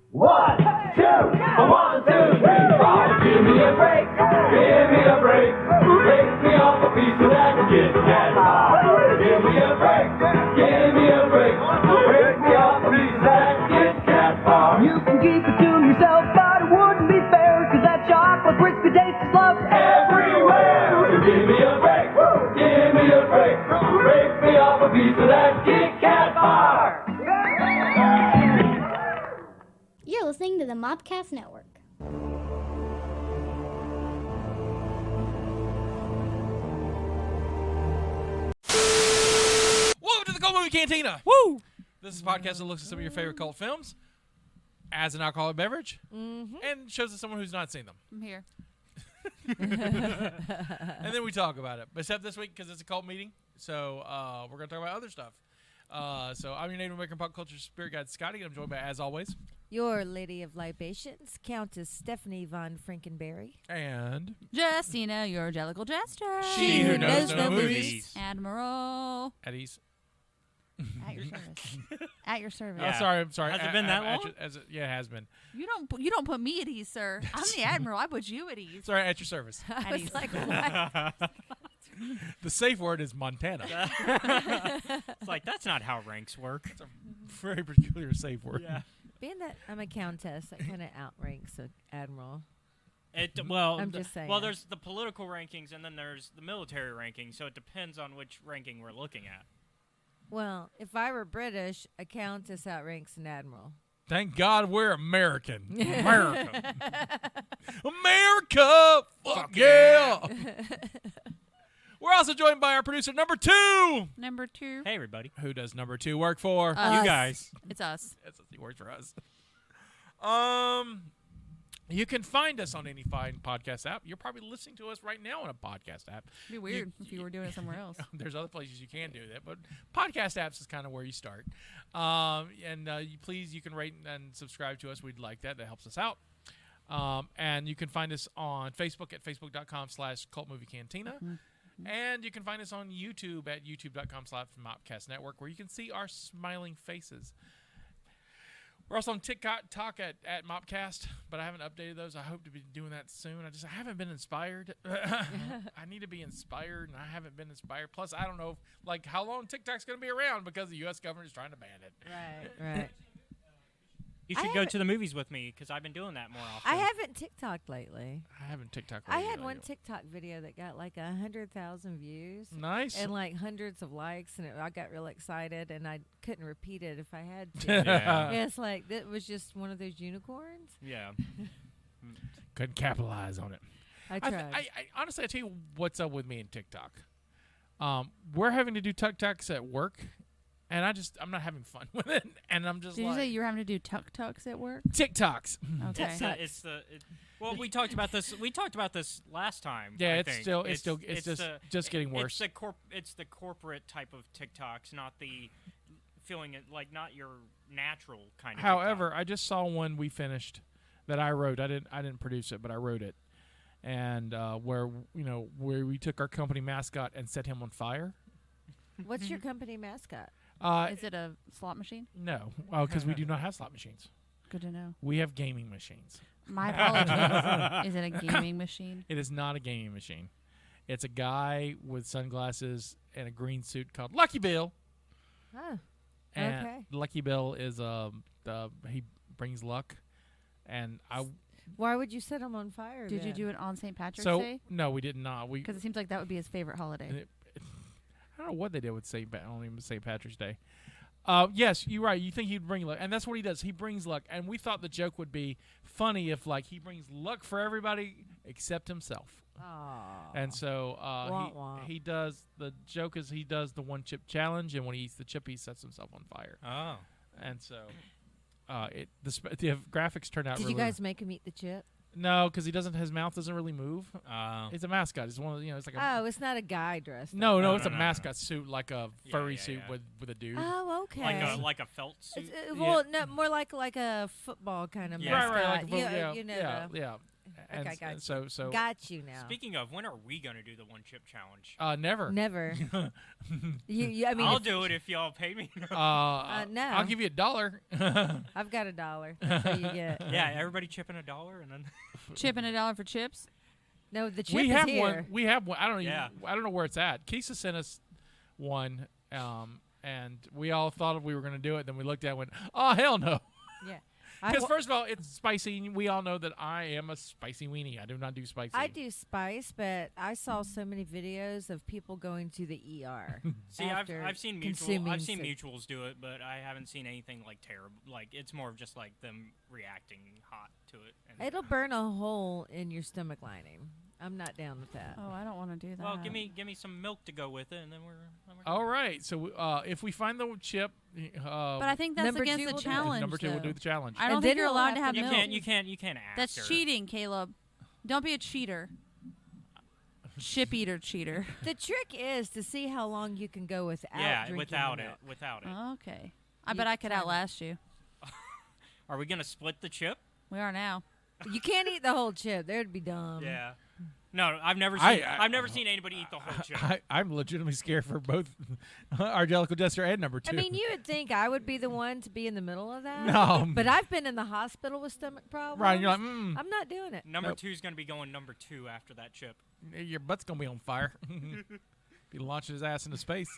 1, 2, 1, 2, 3, 4. Give me a break, give me a break. Break me off a piece of that Kit Kat bar. Give me a break, give me a break. Break me off a piece of that Kit Kat bar. You can keep it to yourself, but it wouldn't be fair, cause that chocolate crispy taste is loved Everywhere. So give me a break, give me a break. Break me off a piece of that Kit Kat bar. You're listening to the Mobcast Network. Welcome to the Cult Movie Cantina. Woo! This is a podcast that looks at some of your favorite cult films as an alcoholic beverage and shows us someone who's not seen them. I'm here. And then we talk about it. Except this week because it's a cult meeting, so we're going to talk about other stuff. So I'm your Native American pop culture spirit guide, Scotty. I'm joined by, as always, your Lady of Libations, Countess Stephanie von Frankenberry. and Justina, your Jellicle Jester. She Who Knows No Movies. Admiral. at ease. At your service. At your service. Oh, sorry, I'm sorry. Has it been that long? Yeah, it has been. You don't put me at ease, sir. I'm the Admiral. I put you at ease. Sorry, at your service. At ease. Like, what? The safe word is Montana. It's like, that's not how ranks work. It's a very peculiar safe word. Yeah. Being that I'm a countess, that kind of outranks an admiral. I'm just saying. Well, there's the political rankings, and then there's the military rankings, so it depends on which ranking we're looking at. Well, if I were British, a countess outranks an admiral. Thank God we're American. America. America! Fuck yeah! We're also joined by our producer, number 2. Number 2. Hey, everybody. Who does number 2 work for? Us. You guys. It's us. Yes, he works for us. You can find us on any fine podcast app. You're probably listening to us right now on a podcast app. It'd be weird if you were doing it somewhere else. There's other places you can do that, but podcast apps is kind of where you start. You can rate and subscribe to us. We'd like that. That helps us out. And you can find us on Facebook at facebook.com/cultmoviecantina. And you can find us on YouTube at youtube.com/Mopcast Network, where you can see our smiling faces. We're also on TikTok at Mopcast, but I haven't updated those. I hope to be doing that soon. I haven't been inspired. I need to be inspired, and I haven't been inspired. Plus, I don't know how long TikTok's going to be around because the U.S. government is trying to ban it. Right. You should go to the movies with me, because I've been doing that more often. I haven't TikToked lately. I haven't TikTok. I had one TikTok video that got 100,000 views. Nice. And hundreds of likes, and I got real excited, and I couldn't repeat it if I had to. Yeah. It's it was just one of those unicorns. Yeah. Couldn't capitalize on it. I tried. I honestly, I tell you what's up with me and TikTok. We're having to do TikToks at work, and I'm not having fun with it. And I'm just Did you say you were having to do tuk-tuks at work? TikToks. Okay. Well, we talked about this. We talked about this last time. Yeah, I it's think. just getting worse. It's the corporate type of TikToks, not the feeling it not your natural kind of. However, TikTok. I just saw one we finished that I wrote. I didn't produce it, but I wrote it, and where we took our company mascot and set him on fire. What's your company mascot? Is it a slot machine? No, because we do not have slot machines. Good to know. We have gaming machines. My apologies. Is it a gaming machine? It is not a gaming machine. It's a guy with sunglasses and a green suit called Lucky Bill. Oh, And okay. Lucky Bill is he brings luck, and Why would you set him on fire? Did you then? do it on St. Patrick's Day? No, we did not. Because it seems like that would be his favorite holiday. I don't know what they did with St. Patrick's Day. Yes, you're right. You think he'd bring luck, and that's what he does. He brings luck, and we thought the joke would be funny if he brings luck for everybody except himself. Aww. And so Wah, wah. he does. The joke is he does the one chip challenge, and when he eats the chip, he sets himself on fire. Oh. And so the graphics turned out. Did really you guys make him eat the chip? No, because his mouth doesn't really move. It's a mascot. It's one of it's like a. Oh, it's not a guy dressed. No, No, it's a no. mascot suit, like a furry suit yeah. with a dude. Oh, okay. Like a felt suit. Well, no, more like a football kind of Yeah. mascot. Right, like a yeah, yeah. And Okay, got you. so Got you now. Speaking of, when are we gonna do the one chip challenge? never. Never. I mean, I'll if- do it if y'all pay me. No. I'll give you $1. I've got $1. That's what you get. Yeah, everybody chipping $1 and then. Chipping $1 for chips. No, the chip We is have here. one. We have one. I don't. Yeah. I don't know where it's at. Kisa sent us one, and we all thought we were going to do it. Then we looked at it and went, "Oh hell no!" Yeah. I Because wa- first of all, it's spicy. And we all know that I am a spicy weenie. I do not do spicy. I do spice, but I saw so many videos of people going to the ER. See, I've after seen consuming I've seen so- mutuals do it, but I haven't seen anything like terrible. Like it's more of just like them reacting hot to it. And It'll burn a hole in your stomach lining. I'm not down with that. Oh, I don't want to do that. well, give me some milk to go with it, and then we're All right. So if we find the chip, But I think that's Number against two the will do it. challenge. number 2 will though. do the challenge. I don't And think then you're it'll allowed have to to have be- milk. you can't ask. That's her. cheating, Caleb. Don't be a cheater. Ship eater cheater. The trick is to see how long you can go without Yeah, drinking without the it, milk. without it. Okay. I You bet I could time it. outlast you. Are we gonna split the chip? We are now. You can't eat the whole chip. That'd be dumb. Yeah. No, I've never I- seen. I- I've never seen anybody eat the whole chip. I'm legitimately scared for both Angelical Jester and number 2. I mean, you would think I would be the one to be in the middle of that. No. But I've been in the hospital with stomach problems. Right, you're like, I'm not doing it. Number Nope. 2 is gonna be going number 2 after that chip. your butt's gonna be on fire. Be launching his ass into space.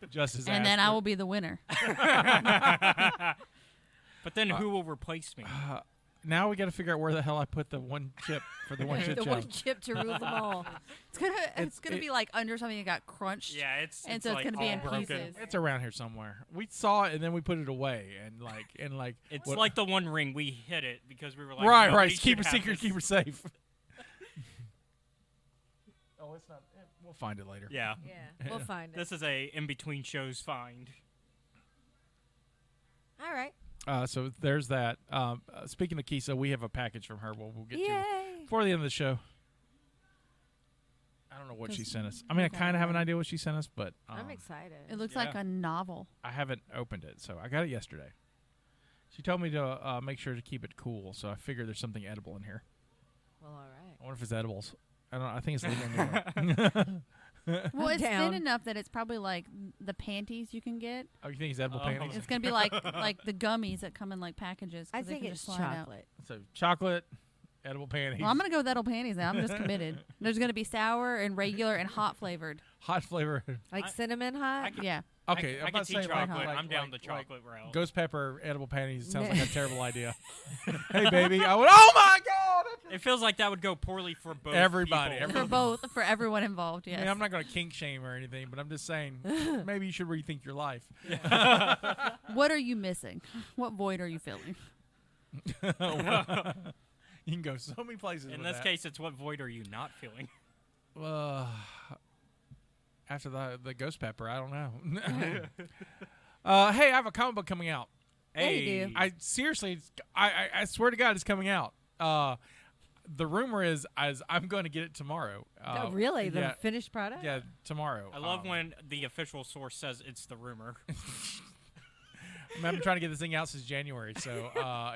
Just his ass. And then I will be the winner. But then who will replace me? Now we got to figure out where the hell I put the one chip for the one chip The challenge. one chip to rule them all. It's gonna be like under something that got crunched. Yeah, it's And it's so it's like gonna be all in broken. pieces. It's around here somewhere. We saw it and then we put it away and like It's what- like the One Ring. We hid it because we were like, right. nobody Keep should it have secret. this. Keep it safe. Oh, it's not. We'll find it later. Yeah. Yeah, we'll find it. This is a in between shows find. All right. So there's that. Speaking of Kisa, we have a package from her. We'll get to Yay. before the end of the show. I don't know what she sent us. I mean, I kind of have an idea what she sent us, but I'm excited. It looks like Yeah. a novel. I haven't opened it, so I got it yesterday. She told me to make sure to keep it cool, so I figured there's something edible in here. Well, all right. I wonder if it's edibles. I don't know. I think it's legal in New York. Well, it's down. thin enough that it's probably like the panties you can get. Oh, you think it's edible Oh. panties? It's gonna be like the gummies that come in like packages. 'cause I they think can it's just slide out. chocolate. So chocolate, edible panties, Well, I'm gonna go with edible panties now. I'm just committed. There's gonna be sour and regular and hot flavored. hot flavor. Like I- cinnamon hot? Yeah. Okay, I I'm can about see to say chocolate. like, I'm down the like chocolate route. ghost pepper, edible panties. It sounds Nah. like a terrible idea. Hey, baby. I went, oh, my God. It feels like that would go poorly for both Everybody, people. For both, for everyone involved. Yes. I mean, I'm not going to kink shame or anything, but I'm just saying maybe you should rethink your life. What are you missing? What void are you filling? You can go so many places In with this that. case, it's what void are you not feeling? After the ghost pepper, I don't know. Hey, I have a comic book coming out. Yeah, you do. I seriously, I swear to God, it's coming out. The rumor is I'm going to get it tomorrow. Oh, really? The yeah, finished product? yeah, tomorrow. I love when the official source says it's the rumor. I've been trying to get this thing out since January, so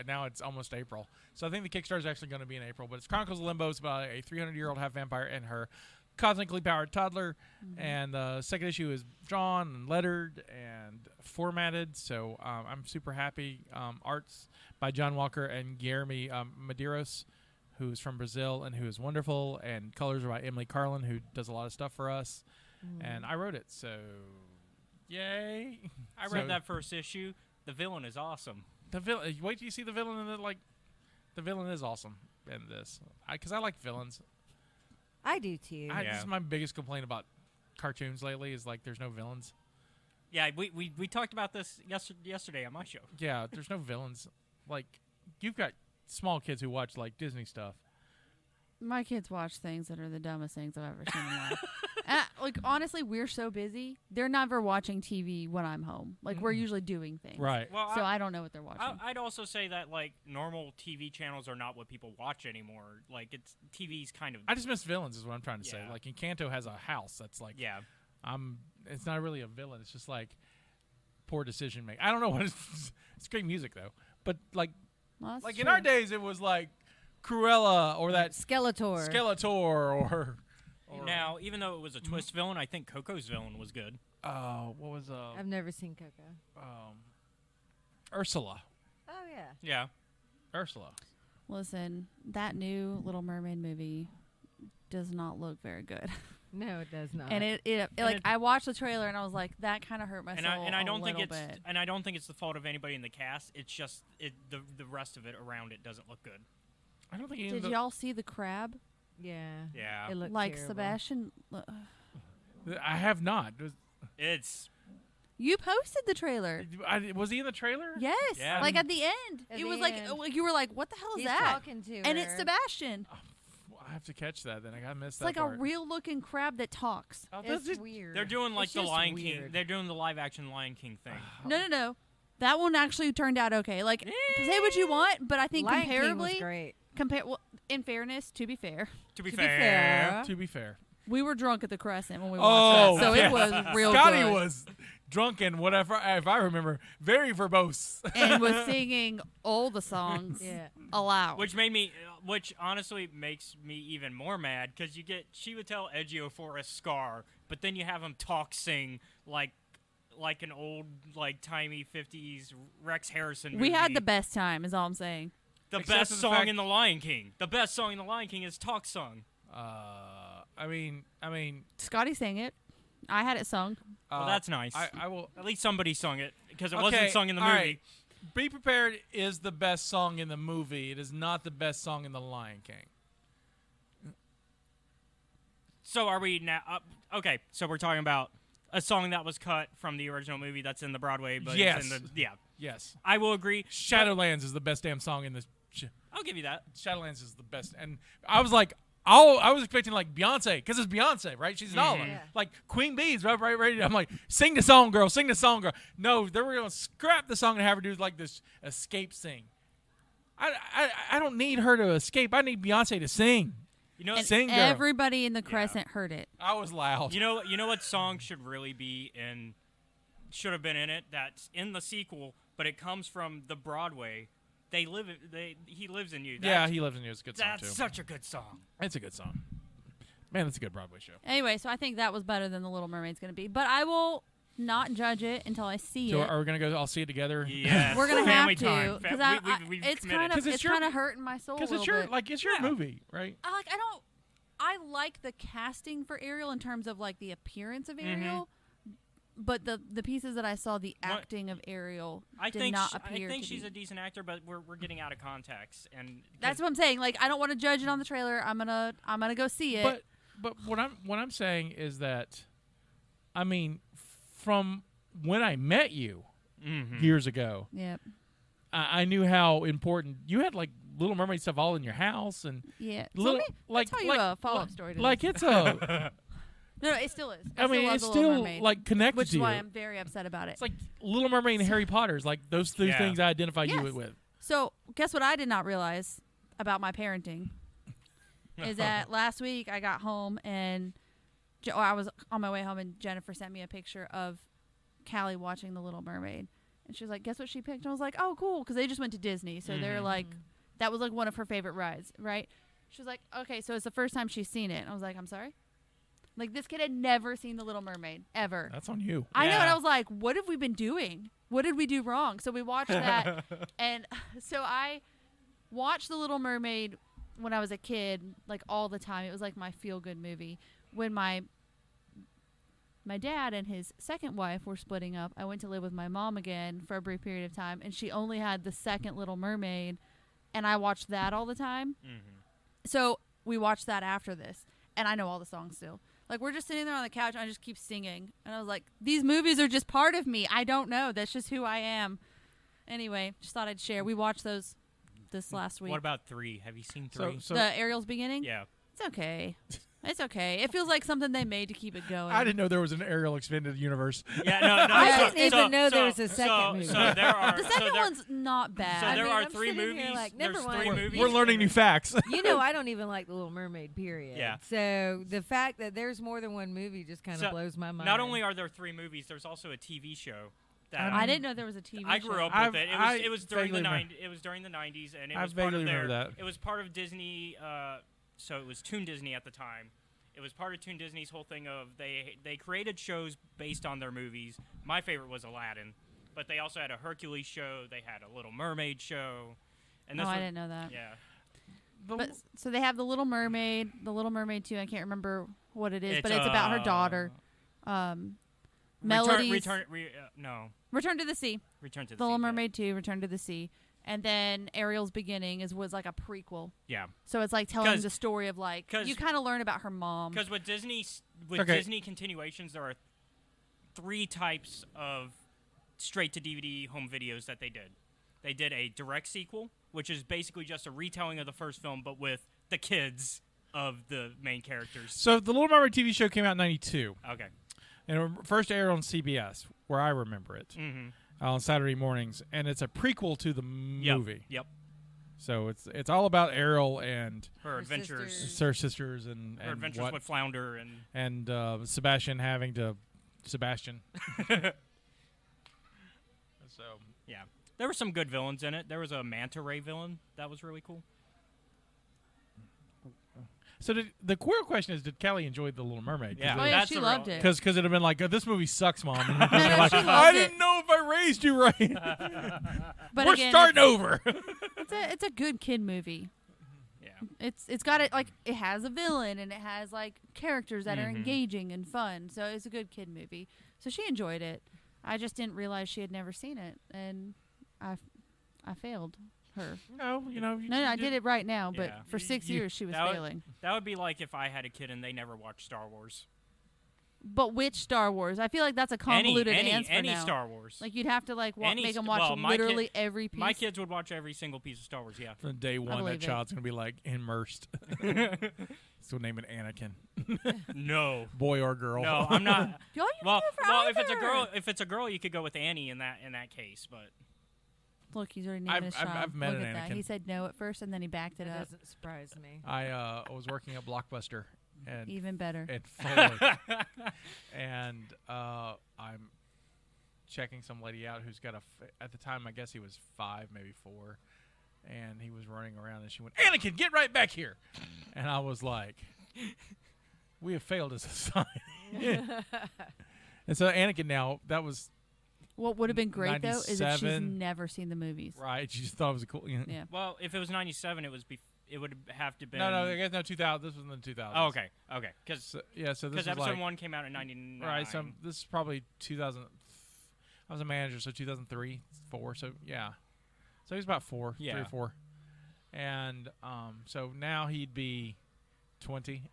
now it's almost April. So I think the Kickstarter is actually going to be in April. But it's Chronicles of Limbo. It's about a 300-year-old half vampire and her cosmically powered toddler. And the second issue is drawn and lettered and formatted. So I'm super happy. Art's by John Walker and Guilherme Medeiros, who's from Brazil and who is wonderful. And colors are by Emily Carlin, who does a lot of stuff for us. And I wrote it, so yay. I So- read that first issue. The villain is awesome. The villain. Wait till you see the villain in it. Like, the villain is awesome in this. Because I like villains. I do too. This Yeah. is my biggest complaint about cartoons lately. Is like there's no villains. Yeah, we talked about this yesterday on my show. Yeah, there's no villains. Like, you've got small kids who watch like Disney stuff. My kids watch things that are the dumbest things I've ever seen in my life. Like, honestly, we're so busy. They're never watching TV when I'm home. Like, we're usually doing things. Right. Well, So I don't know what they're watching. I'd also say that like normal TV channels are not what people watch anymore. Like it's TV's kind of I just miss villains. Is what I'm trying to say. Yeah. Like, Encanto has a house that's like. yeah. It's not really a villain. It's just like poor decision making. I don't know what it's great music though. But like. Well, that's Like in true. our days, it was like Cruella or that Skeletor. Skeletor or Now, even though it was a twist villain, I think Coco's villain was good. what was I've never seen Coco. Ursula. Oh yeah. Yeah. Ursula. Listen, that new Little Mermaid movie does not look very good. No, it does not. And it like I watched the trailer and I was like, that kind of hurt my soul I don't a think little it's bit. and I don't think it's the fault of anybody in the cast. It's just the rest of it around it doesn't look good. I don't think Did y'all see the crab? yeah. Yeah. It looked Like terrible. Sebastian. I have not. It's You posted the trailer. Was he in the trailer? Yes. Yeah. Like at the end. At it the was end. like you were like, what the hell is He's that? talking to And her. it's Sebastian. I have to catch that. Then I gotta miss It's that like part. a real looking crab that talks. Oh, It's that's weird. they're doing like It's the just Lion King. weird. They're doing the live action Lion King thing. No. That one actually turned out okay. Like say what you want, but I think Lion King was comparably, great. well, in fairness, to be fair, To be To be fair. fair. To be fair. we were drunk at the Crescent when we Oh, watched that, so yeah. it was real Scotty good. was drunk and whatever, if I remember, very verbose. And was singing all the songs Yeah. aloud. Which honestly makes me even more mad because she would tell Ejiofor a Scar, but then you have him sing like an old like timey 50s Rex Harrison movie. we had the best time, is all I'm saying. the Except best for the song fact- in the Lion King. The best song in the Lion King is Talk Song. I mean, Scotty sang it. I had it sung. Well, that's nice. I will. At least somebody sung it because it Okay, wasn't sung in the all movie. right. Be Prepared is the best song in the movie. It is not the best song in The Lion King. So are we now? Okay, so we're talking about a song that was cut from the original movie that's in the Broadway, but Yes. it's in the Yes. I will agree. Shadowlands is the best damn song in this. I'll give you that. Shadowlands is the best. And I was like, I was expecting like Beyonce, because it's Beyonce, right? She's Nala. Yeah. Like Queen Bee's right ready. I'm like, sing the song, girl. Sing the song, girl. No, they were going to scrap the song and have her do like this escape sing. I don't need her to escape. I need Beyonce to sing. You know, And Sing, girl. everybody in the Crescent heard it. I was loud. you know what song should really be in, should have been in it. That's in the sequel, but it comes from the Broadway. He lives in you. Yeah, He Lives in You is a good song That's too. such a good song. It's a good song. Man, that's a good Broadway show. Anyway, so I think that was better than The Little Mermaid's going to be. But I will not judge it until I see So it. are we gonna go all see it together? Yes. We're gonna Family have to time. because We've it's committed. kind 'Cause of it's your- hurting my soul a Because little it's your bit. it's your movie, right? I like the casting for Ariel in terms of like the appearance of Mm-hmm. Ariel, but the pieces that I saw, the acting of Ariel I did think not I appear think to she's be. a decent actor, but we're getting out of context, and That's what I'm saying. Like I don't want to judge it on the trailer. I'm gonna go see it. But what I'm saying is that, I mean, from when I met you years ago, Yep. I knew how important you had. Like Little Mermaid stuff all in your house, and Yeah. So little let me like tell you like, a follow-up story to Like this. it's a. No, it still is. I mean, love it's The Little still Mermaid, like connected which to is why you. I'm very upset about it. It's like Little Mermaid and Harry Potter's like those two Yeah. things I identify Yes. you with. So, guess what I did not realize about my parenting is that last week I got home and I was on my way home and Jennifer sent me a picture of Callie watching The Little Mermaid. And she was like, guess what she picked? And I was like, oh, cool. Because they just went to Disney. So they're like, that was like one of her favorite rides, right? She was like, okay, so it's the first time she's seen it. And I was like, I'm sorry? Like, this kid had never seen The Little Mermaid, ever. That's on you. I know, and Yeah. I was like, what have we been doing? What did we do wrong? So we watched that, and so I watched The Little Mermaid when I was a kid, like all the time. It was like my feel-good movie. When my dad and his second wife were splitting up, I went to live with my mom again for a brief period of time, and she only had the second Little Mermaid, and I watched that all the time. So we watched that after this, and I know all the songs still. Like, we're just sitting there on the couch, and I just keep singing. And I was like, these movies are just part of me. I don't know. That's just who I am. Anyway, just thought I'd share. We watched those this last week. What about 3? Have you seen 3? So the Ariel's Beginning? yeah. It's okay. It's okay. It feels like something they made to keep it going. I didn't know there was an Ariel extended universe. Yeah, no. I so- didn't even so- know there was so- a second so- movie. So there are. The so second there- one's not bad. So I there mean, are I'm 3 sitting here movies. like, There's number 3 one, movies. We're learning new facts. You know, I don't even like The Little Mermaid, period. Yeah. So the fact that there's more than one movie just kind of So blows my mind. Not only are there 3 movies, there's also a TV show. That I didn't know there was a TV I show. grew up with it. It was during the It was during the 90s, and it was part of their. It was part of Disney. So it was Toon Disney at the time. It was part of Toon Disney's whole thing of they created shows based on their movies. My favorite was Aladdin, but they also had a Hercules show. They had a Little Mermaid show. And I didn't know that. Yeah. But so they have the Little Mermaid 2. I can't remember what it is, but it's about her daughter. Melodies. Return to the Sea. Return to the Sea. The Little Mermaid 2, Return to the Sea. And then Ariel's Beginning was like a prequel. Yeah. So it's like telling the story of like you kind of learn about her mom. Because with Disney continuations, there are 3 types of straight to DVD home videos that they did. They did a direct sequel, which is basically just a retelling of the first film, but with the kids of the main characters. So the Little Mermaid TV show came out in '92. Okay. And it first aired on CBS, where I remember it, on Saturday mornings, and it's a prequel to the movie. Yep. So it's all about Ariel and her adventures, her sisters, and her adventures with Flounder and Sebastian having to Sebastian. So yeah, there were some good villains in it. There was a manta ray villain that was really cool. So the real question is, did Kelly enjoy The Little Mermaid? Yeah, she loved it. Because it'd have been like, this movie sucks, Mom. And No, like, she loved I it. didn't know if I raised you right. But We're again, starting over. It's a good kid movie. Yeah. It's got it like it has a villain and it has like characters that are engaging and fun. So it's a good kid movie. So she enjoyed it. I just didn't realize she had never seen it, and I failed her. No, No, I did it right now, but for 6 years she was failing. That would be like if I had a kid and they never watched Star Wars. But which Star Wars? I feel like that's a convoluted answer any now. Star Wars. Like you'd have to like make them watch literally every piece. My kids would watch every single piece of Star Wars. Yeah. From day one, that child's gonna be like immersed. So name it Anakin. No. Boy or girl. No, I'm not. Well, if it's a girl, you could go with Annie in that case. But look, he's already named his child. I've met look an at that. Anakin. He said no at first, and then he backed it up. Doesn't surprise me. I was working at Blockbuster. And even better. And Foley. And I'm checking some lady out who's got at the time, I guess he was 5, maybe 4. And he was running around and she went, Anakin, get right back here. And I was like, we have failed as a society. And so Anakin now, that was what would have been great, though, is if she's 97. never seen the movies. Right. She just thought it was a cool. Yeah. Well, if it was 97, it would have to be. No, I guess no 2000. This was in the 2000s. Oh, okay. Because so this was episode 1 came out in 99. Right. So this is probably 2000. I was a manager, so 2003, 4. So yeah. So he was about 4, 3 or 4. And so now he'd be 20.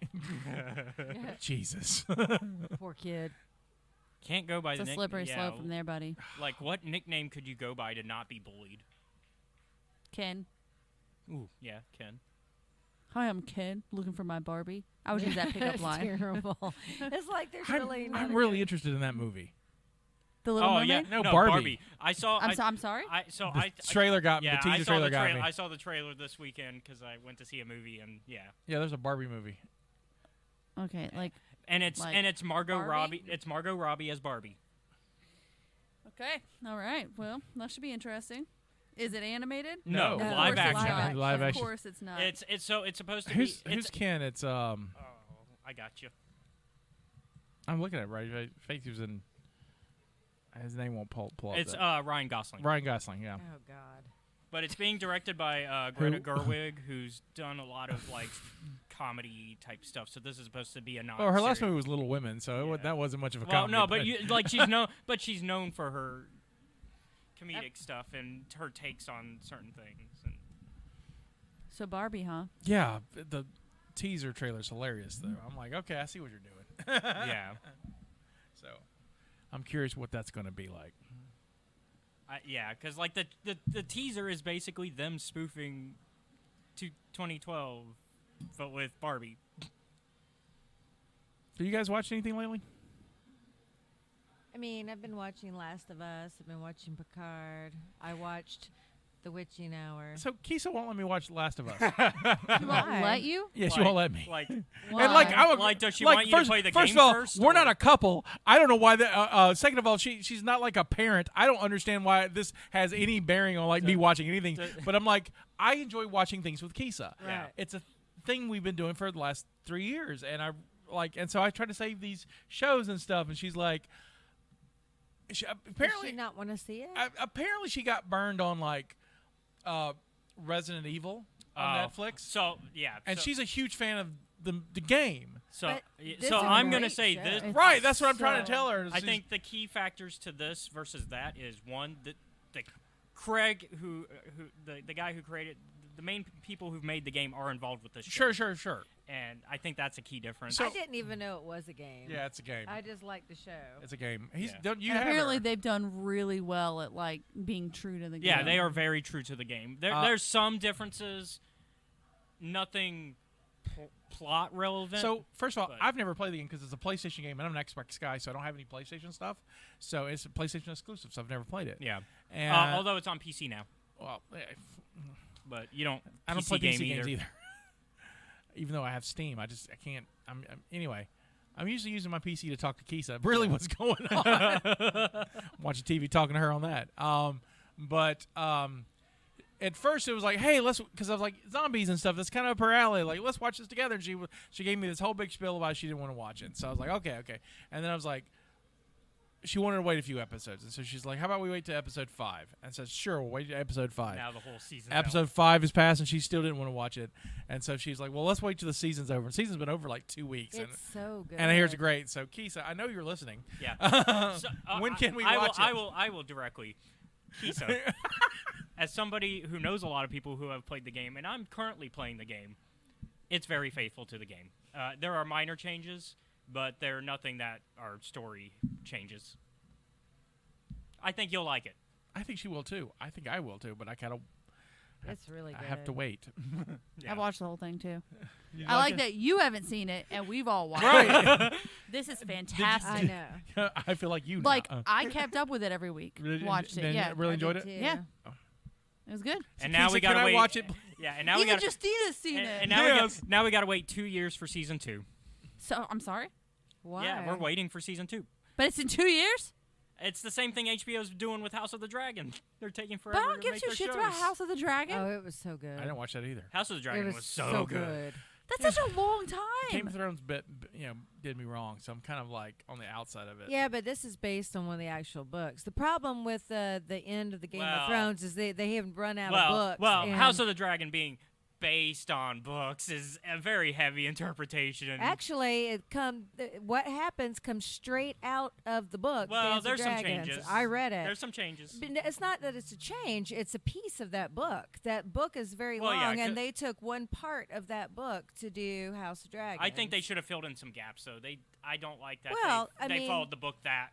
Jesus. Poor kid. Can't go by it's the a slippery slope from there, buddy. Like, what nickname could you go by to not be bullied? Ken. Ooh, yeah, Ken. Hi, I'm Ken, looking for my Barbie. I would use that pickup line. Terrible. It's like there's really. I'm really interested in that movie. The Little Mermaid? Yeah, no, Barbie. I saw. I'm sorry. The trailer got me. Yeah, the teaser trailer got me. I saw the trailer this weekend because I went to see a movie, and yeah. Yeah, there's a Barbie movie. Okay, and it's Margot Barbie? Robbie. It's Margot Robbie as Barbie. Okay. All right. Well, that should be interesting. Is it animated? No, live action. Live action. Of course, it's not. It's supposed to be. Who's Ken? It's Oh, I got you. I'm looking at it right. Faith was in. His name won't pull up. It's Ryan Gosling. Ryan Gosling, yeah. Oh God. But it's being directed by Greta Gerwig, who's done a lot of like comedy type stuff. So this is supposed to be a non. Oh, her last movie was Little Women, so that wasn't much of a comedy. No, but she's known for her comedic stuff and her takes on certain things. And so Barbie, huh? Yeah, the teaser trailer's hilarious though. I'm like, okay, I see what you're doing. Yeah. So, I'm curious what that's going to be like. Yeah, because like the teaser is basically them spoofing to 2012, but with Barbie. Do you guys watch anything lately? I mean, I've been watching Last of Us. I've been watching Picard. I watched The witching hour. So Kisa won't let me watch The Last of Us. She won't Why? let you? Yeah, she won't let me. Like, And Why? I'm Like, does she like, want you to play the first game of all, first, we're or- not a couple. I don't know why. Second of all, she's not like a parent. I don't understand why this has any bearing on like me watching anything. But I'm like, I enjoy watching things with Kisa. Right. It's a thing we've been doing for the last 3 years, and so I try to save these shows and stuff, and she's like, apparently Does she not want to see it? apparently she got burned on like Resident Evil on Netflix. So yeah, And so, she's a huge fan of the game. so But y- this so is a I'm gonna great say show. this. It's Right, that's what I'm trying to so- tell her. I think the key factors to this versus that is one, the Craig the guy who created the main people who've made the game are involved with this show. Sure. And I think that's a key difference. I didn't even know it was a game. Yeah, it's a game. I just like the show. It's a game. Yeah. Don't you And have apparently her. they've done really well at like being true to the game. Yeah, they are very true to the game. There's some differences, nothing plot relevant. So first of all, but- I've never played the game because it's a PlayStation game, and I'm an Xbox guy, so I don't have any PlayStation stuff. So it's a PlayStation exclusive, so I've never played it. yeah, And although it's on PC now, well, but you don't. I don't PC play game PC either. games either. Even though I have Steam, I can't. Anyway. I'm usually using my PC to talk to Kisa. Really, what's going on? Watching TV, talking to her on that. But at first it was like, hey, because I was like, zombies and stuff. That's kind of up her alley. Like, let's watch this together. And she gave me this whole big spiel about she didn't want to watch it. So I was like, okay. And then I was like, she wanted to wait a few episodes, and so she's like, how about we wait to episode 5? And I said, sure, we'll wait to episode 5. Now the whole season. Episode 5 is passed, and she still didn't want to watch it. And so she's like, well, let's wait till the season's over. And season's been over like 2 weeks. It's so good. And I hear it's great. So, Kisa, I know you're listening. Yeah. So, When can we I watch will, it? I will directly. Kisa, as somebody who knows a lot of people who have played the game, and I'm currently playing the game, it's very faithful to the game. There are minor changes, but they're nothing that are story changes. I think you'll like it. I think she will too. I think I will too, but I kind of It's really good. I have to wait. Yeah. I watched the whole thing too. You I like it? that you haven't seen it and we've all watched Right. it. This is fantastic. I know. I feel like you. Like now. I kept up with it every week. Watched it. And Yeah, really I enjoyed did it. too. Yeah. it was good. And now we Kisa, gotta can I wait. watch it? Yeah, and now we Even got. Justina's seen it. And now Yes. now we got to wait 2 years for season 2. So I'm sorry, Why? Yeah, we're waiting for season 2. but it's in 2 years. It's the same thing HBO's doing with House of the Dragon. They're taking But forever I don't to give make two their shits shows. about House of the Dragon. Oh, it was so good. I didn't watch that either. House of the Dragon It was so good. That's such a long Game of time. Thrones did me wrong, so I'm kind of like on the outside of it. Yeah, but this is based on one of the actual books. The problem with the end of the Game Well- of Thrones is they haven't run out Well, of books. well, and House of the Dragon being based on books is a very heavy interpretation. actually, what happens comes straight out of the book. well, Dance of there's some Dragons. changes. I read it. There's some changes. But it's not that it's a change; it's a piece of that book. That book is very Well, yeah, long, and 'cause- they took one part of that book to do House of Dragons. I think they should have filled in some gaps, though. I don't like that. Well, they, I they mean- followed the book that.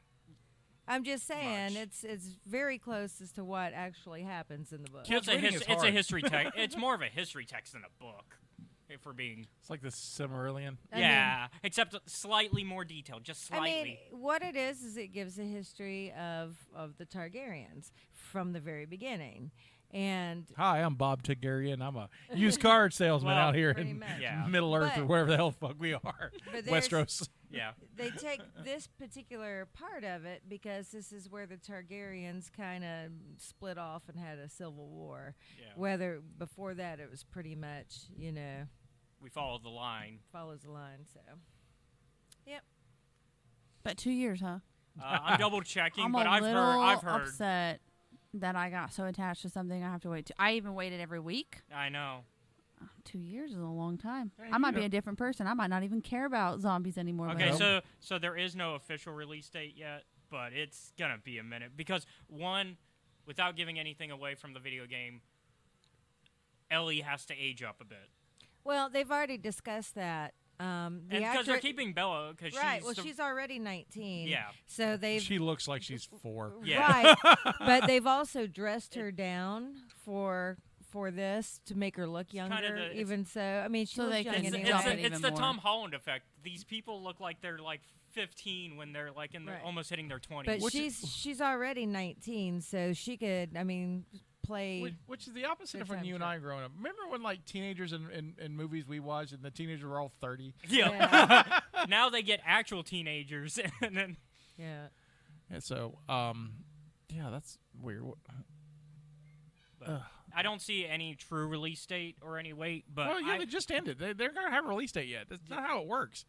I'm just saying much. it's very close as to what actually happens in the book. Kids It's a, reading is it's a hard. history text. It's more of a history text than a book, if we're being. It's like the Silmarillion. I yeah, except slightly more detailed, just slightly. I mean, what it is it gives a history of the Targaryens from the very beginning, and Hi, I'm Bob Targaryen. I'm a used car salesman Well, out here pretty in much. Yeah. Middle Earth or But- wherever the hell the fuck we are. But there's- Westeros. yeah. they take this particular part of it because this is where the Targaryens kind of split off and had a civil war. Yeah. Whether before that it was pretty much We followed the line. follows the line. So But 2 years, huh? I'm double checking, I'm but a I've little heard. upset that I got so attached to something I have to wait. I even waited every week. I know. 2 years is a long time. Hey, I might you be know- a different person. I might not even care about zombies anymore. Okay, but so there is no official release date yet, but it's gonna be a minute because one, without giving anything away from the video game, Ellie has to age up a bit, well, they've already discussed that. The and because actor, they're keeping Bella because right. she's She's already 19. yeah. So they've She looks like she's 4. Yeah. right, but they've also dressed her down for this to make her look kinda younger. the- Even so, I mean, she So looks they young can It's, Anyway. anyway. drop it it's even the more. Tom Holland effect. These people look like they're like 15 when they're like in the Right. almost hitting their 20s. But she's already 19, so she could. I mean, play. Which is the opposite Good of when time you and trip. I growing up. Remember when like teenagers in movies we watched and the teenagers were all 30? Yeah. Now they get actual teenagers, and then Yeah. And so, yeah, that's weird. I don't see any true release date or any wait. But Well, yeah, they just ended. They're going to have a release date yet. That's not how it works.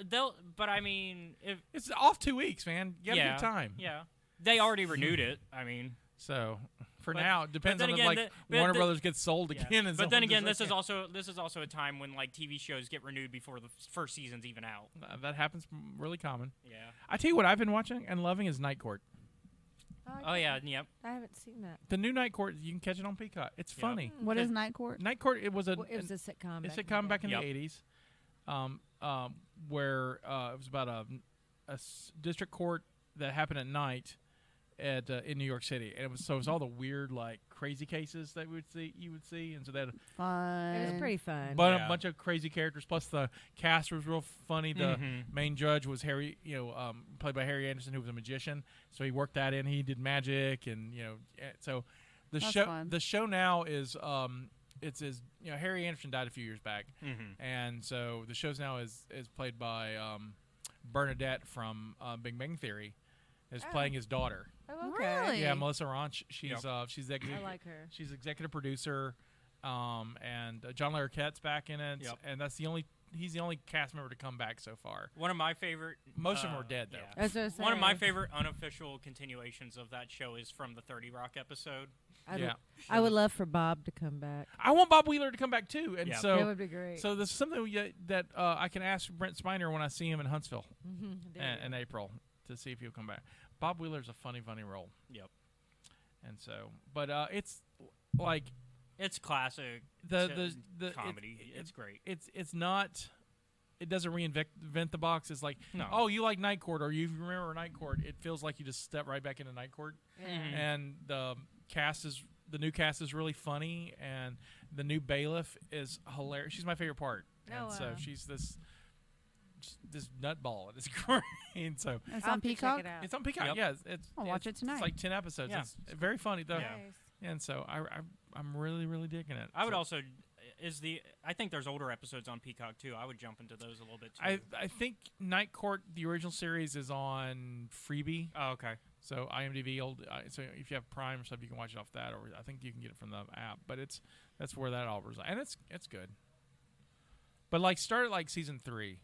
But I mean, if It's off 2 weeks, man. You got a good time. Yeah, they already renewed it. I mean. So for But- now, it depends but on then if again, Warner Brothers gets sold Yeah. again. And But then someone again, just this like, is also a time when like TV shows get renewed before the first season's even out. that happens really common. Yeah. I tell you what I've been watching and loving is Night Court. Oh yeah. Yep. I haven't seen that. The new Night Court, you can catch it on Peacock. It's funny. What is Night Court? Night Court, it was a Well, it was a sitcom. back in Yep. the 80s, where it was about a district court that happened at night at in New York City, and it was all the weird like crazy cases that you would see, and so that Fun. It was pretty fun. but Yeah. a bunch of crazy characters. Plus the cast was real funny. The main judge was Harry, played by Harry Anderson, who was a magician. So he worked that in. He did magic, and so the That's show fun. the show now is it's Harry Anderson died a few years back, and so the show's now is played by Bernadette from Big Bang Theory, is playing his daughter. Oh, okay. Really? Yeah, Melissa Ranch. She's Yep. she's executive. I like her. She's executive producer, and John Larroquette's back in it, Yep. and he's the only cast member to come back so far. One of my favorite. Most of them are dead though. Yeah. I was gonna say, One of my favorite unofficial continuations of that show is from the 30 Rock episode. I would love for Bob to come back. I want Bob Wheeler to come back too, and Yeah. so That would be great. so this is something that I can ask Brent Spiner when I see him in Huntsville in April to see if he'll come back. Bob Wheeler's a funny role. Yep. And so, but it's like It's classic the comedy. It's great. It's not. It doesn't reinvent the box. It's like, No. oh, you like Night Court, or you remember Night Court. It feels like you just step right back into Night Court. And the new cast is really funny, and the new bailiff is hilarious. She's my favorite part, and so she's this nutball, and it's great. And so It's I'll on have to check Peacock. it out. it's on Peacock. Yep. Yeah, I'll watch it tonight. It's like 10 episodes. Yeah. It's very funny though. Yeah. Nice. And so I'm really really digging it. I would So also I think there's older episods on Peacock too. I would jump into those a little bit too. I think Night Court, the original series, is on Freebie. Oh, okay. So IMDb, so if you have Prime or stuff, you can watch it off that, or I think you can get it from the app. But that's where that all resides, and it's good. But like, start at like season 3.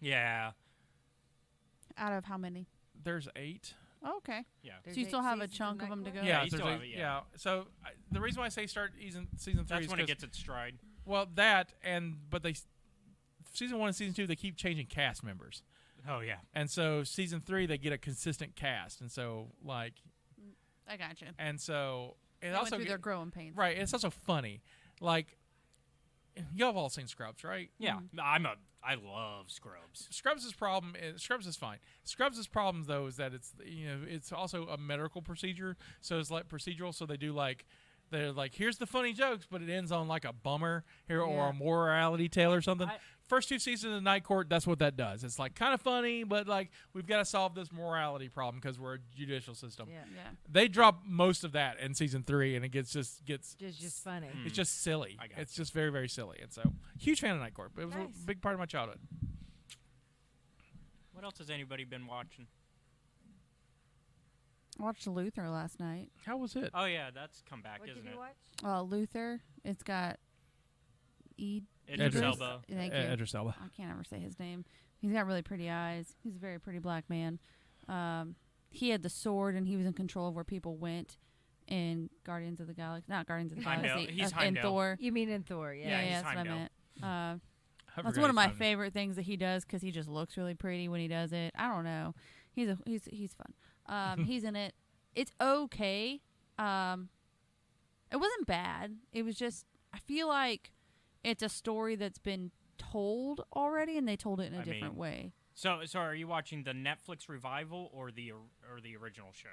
Yeah. Out of how many? There's 8. Oh, okay. Yeah. So you still have a chunk of them to go? Yeah, you there's still 8, have it, yeah. So the reason why I say start season 3 That's is when it 'cause- gets its stride. well, but season 1 and season 2 they keep changing cast members, Oh yeah. and so season 3 they get a consistent cast, and so like, I gotcha. and so it They went also through their growing pains. right. It's also funny, like. Y'all have all seen Scrubs, right? Yeah. I love Scrubs. Scrubs' problem is Scrubs is fine. Scrubs' problem though is that it's also a medical procedure, so it's like procedural. So they're like here's the funny jokes, but it ends on like a bummer here or a morality tale or something. First 2 seasons of Night Court, that's what that does. It's like kind of funny, but like we've got to solve this morality problem because we're a judicial system. Yeah. They drop most of that in season 3, and it gets Just funny. it's just silly. I got It's just very very silly, and so huge fan of Night Court. But it was Nice. a big part of my childhood. What else has anybody been watching? I watched Luther last night. How was it? Oh yeah, that's come back, What isn't did it? you watch? Luther. It's got Idris Idris. Elba. Thank you. Idris Elba. I can't ever say his name. He's got really pretty eyes. He's a very pretty black man. He had the sword, and he was in control of where people went in Guardians of the Galaxy. Not Guardians of the Heimdall. Galaxy. He's in Heimdall. Thor. You mean in Thor? Yeah, Yeah. he's that's what I Heimdall. meant. I That's forgot one of his my name. favorite things that he does because he just looks really pretty when he does it. I don't know. He's fun. He's in it. It's okay. It wasn't bad. It was just I feel like it's a story that's been told already, and they told it in a different way. So are you watching the Netflix revival or the original show?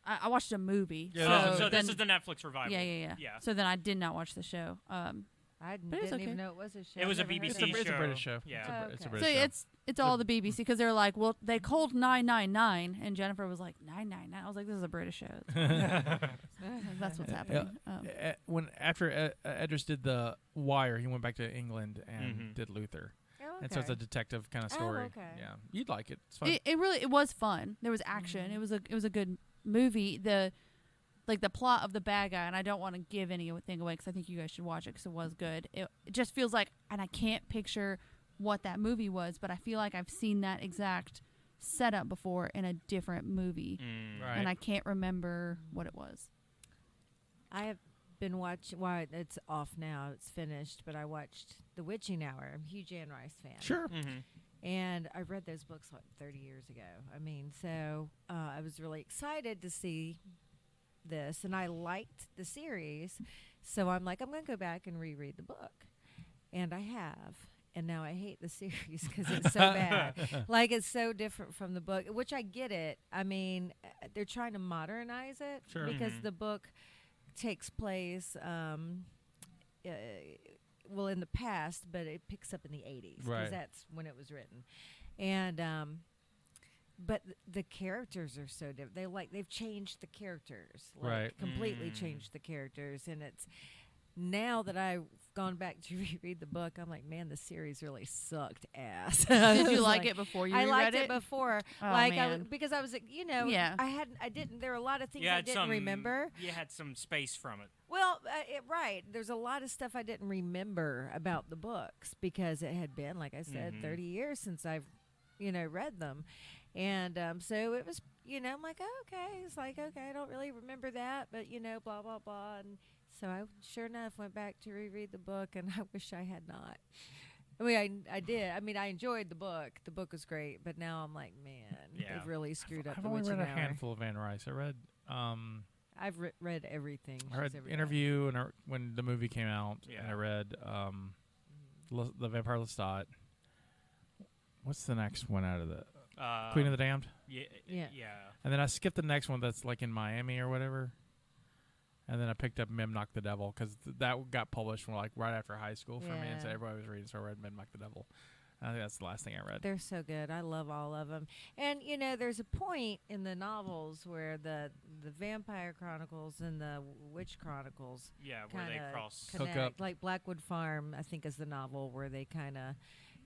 I watched a movie. Yeah, So then, this is the Netflix revival. yeah. Yeah. So then I did not watch the show. I I But it's didn't okay. even know it was a show. It was a Never heard BBC of it. It's a British show. Yeah. It's a Okay. British So show. it's all the BBC because they're like, well, they called 999, and Jennifer was like 999. I was like, this is a British show. Like, that's what's happening. When after Edris did The Wire, he went back to England and Mhm. did Luther. Oh, And so it's a okay. detective kind of Oh, story. okay. Yeah, you'd like it. It's fun. It was fun. There was action. Mhm. It was a good movie. The plot of the bad guy, and I don't want to give anything away because I think you guys should watch it because it was good. It just feels like, and I can't picture what that movie was, but I feel like I've seen that exact setup before in a different movie, Right. and I can't remember what it was. I have been watching. Well, it's off now. It's finished. But I watched The Witching Hour. I'm a huge Anne Rice fan. Sure. And I read those books like 30 years ago. I mean, so I was really excited to see this, and I liked the series. So I'm like, I'm going to go back and reread the book. And I have. And now I hate the series because it's so bad. Like, it's so different from the book, which I get it. I mean, they're trying to modernize it Sure. because Mhm. the book takes place, well, in the past, but it picks up in the 80s because Right. that's when it was written. And but the characters are so different. They've changed the characters, like Right. completely changed the characters, and it's now that I've gone back to reread the book, I'm like, man, the series really sucked ass. Did you like it before you I reread liked it? it before, Oh, like man. because I was, Yeah. I didn't. There were a lot of things You I had didn't some remember. You had some space from it. Well, right. There's a lot of stuff I didn't remember about the books because it had been, like I said, 30 years since I've, read them. And so it was, I'm like, oh, okay. It's like, okay, I don't really remember that, but, blah, blah, blah. And so I, sure enough, went back to reread the book, and I wish I had not. I mean, I did. I mean, I enjoyed the book. The book was great, but now I'm like, man, Yeah. they've really screwed up I've the only Witching read a Hour. handful of Anne Rice. I read I've read everything. I read she's ever done. Interview and when the movie came out, and Yeah. I read The Vampire Lestat. What's the next one out of the Queen of the Damned? Yeah. Yeah. Yeah. And then I skipped the next one that's like in Miami or whatever. And then I picked up Mim Knock the Devil because that got published from like right after high school for me, and so Yeah. everybody was reading. So I read Mim Knock the Devil. I think that's the last thing I read. They're so good. I love all of them. And there's a point in the novels where the Vampire Chronicles and the Witch Chronicles Yeah, where they kinda cross. Hook connect. up. Like Blackwood Farm, I think, is the novel where they kind of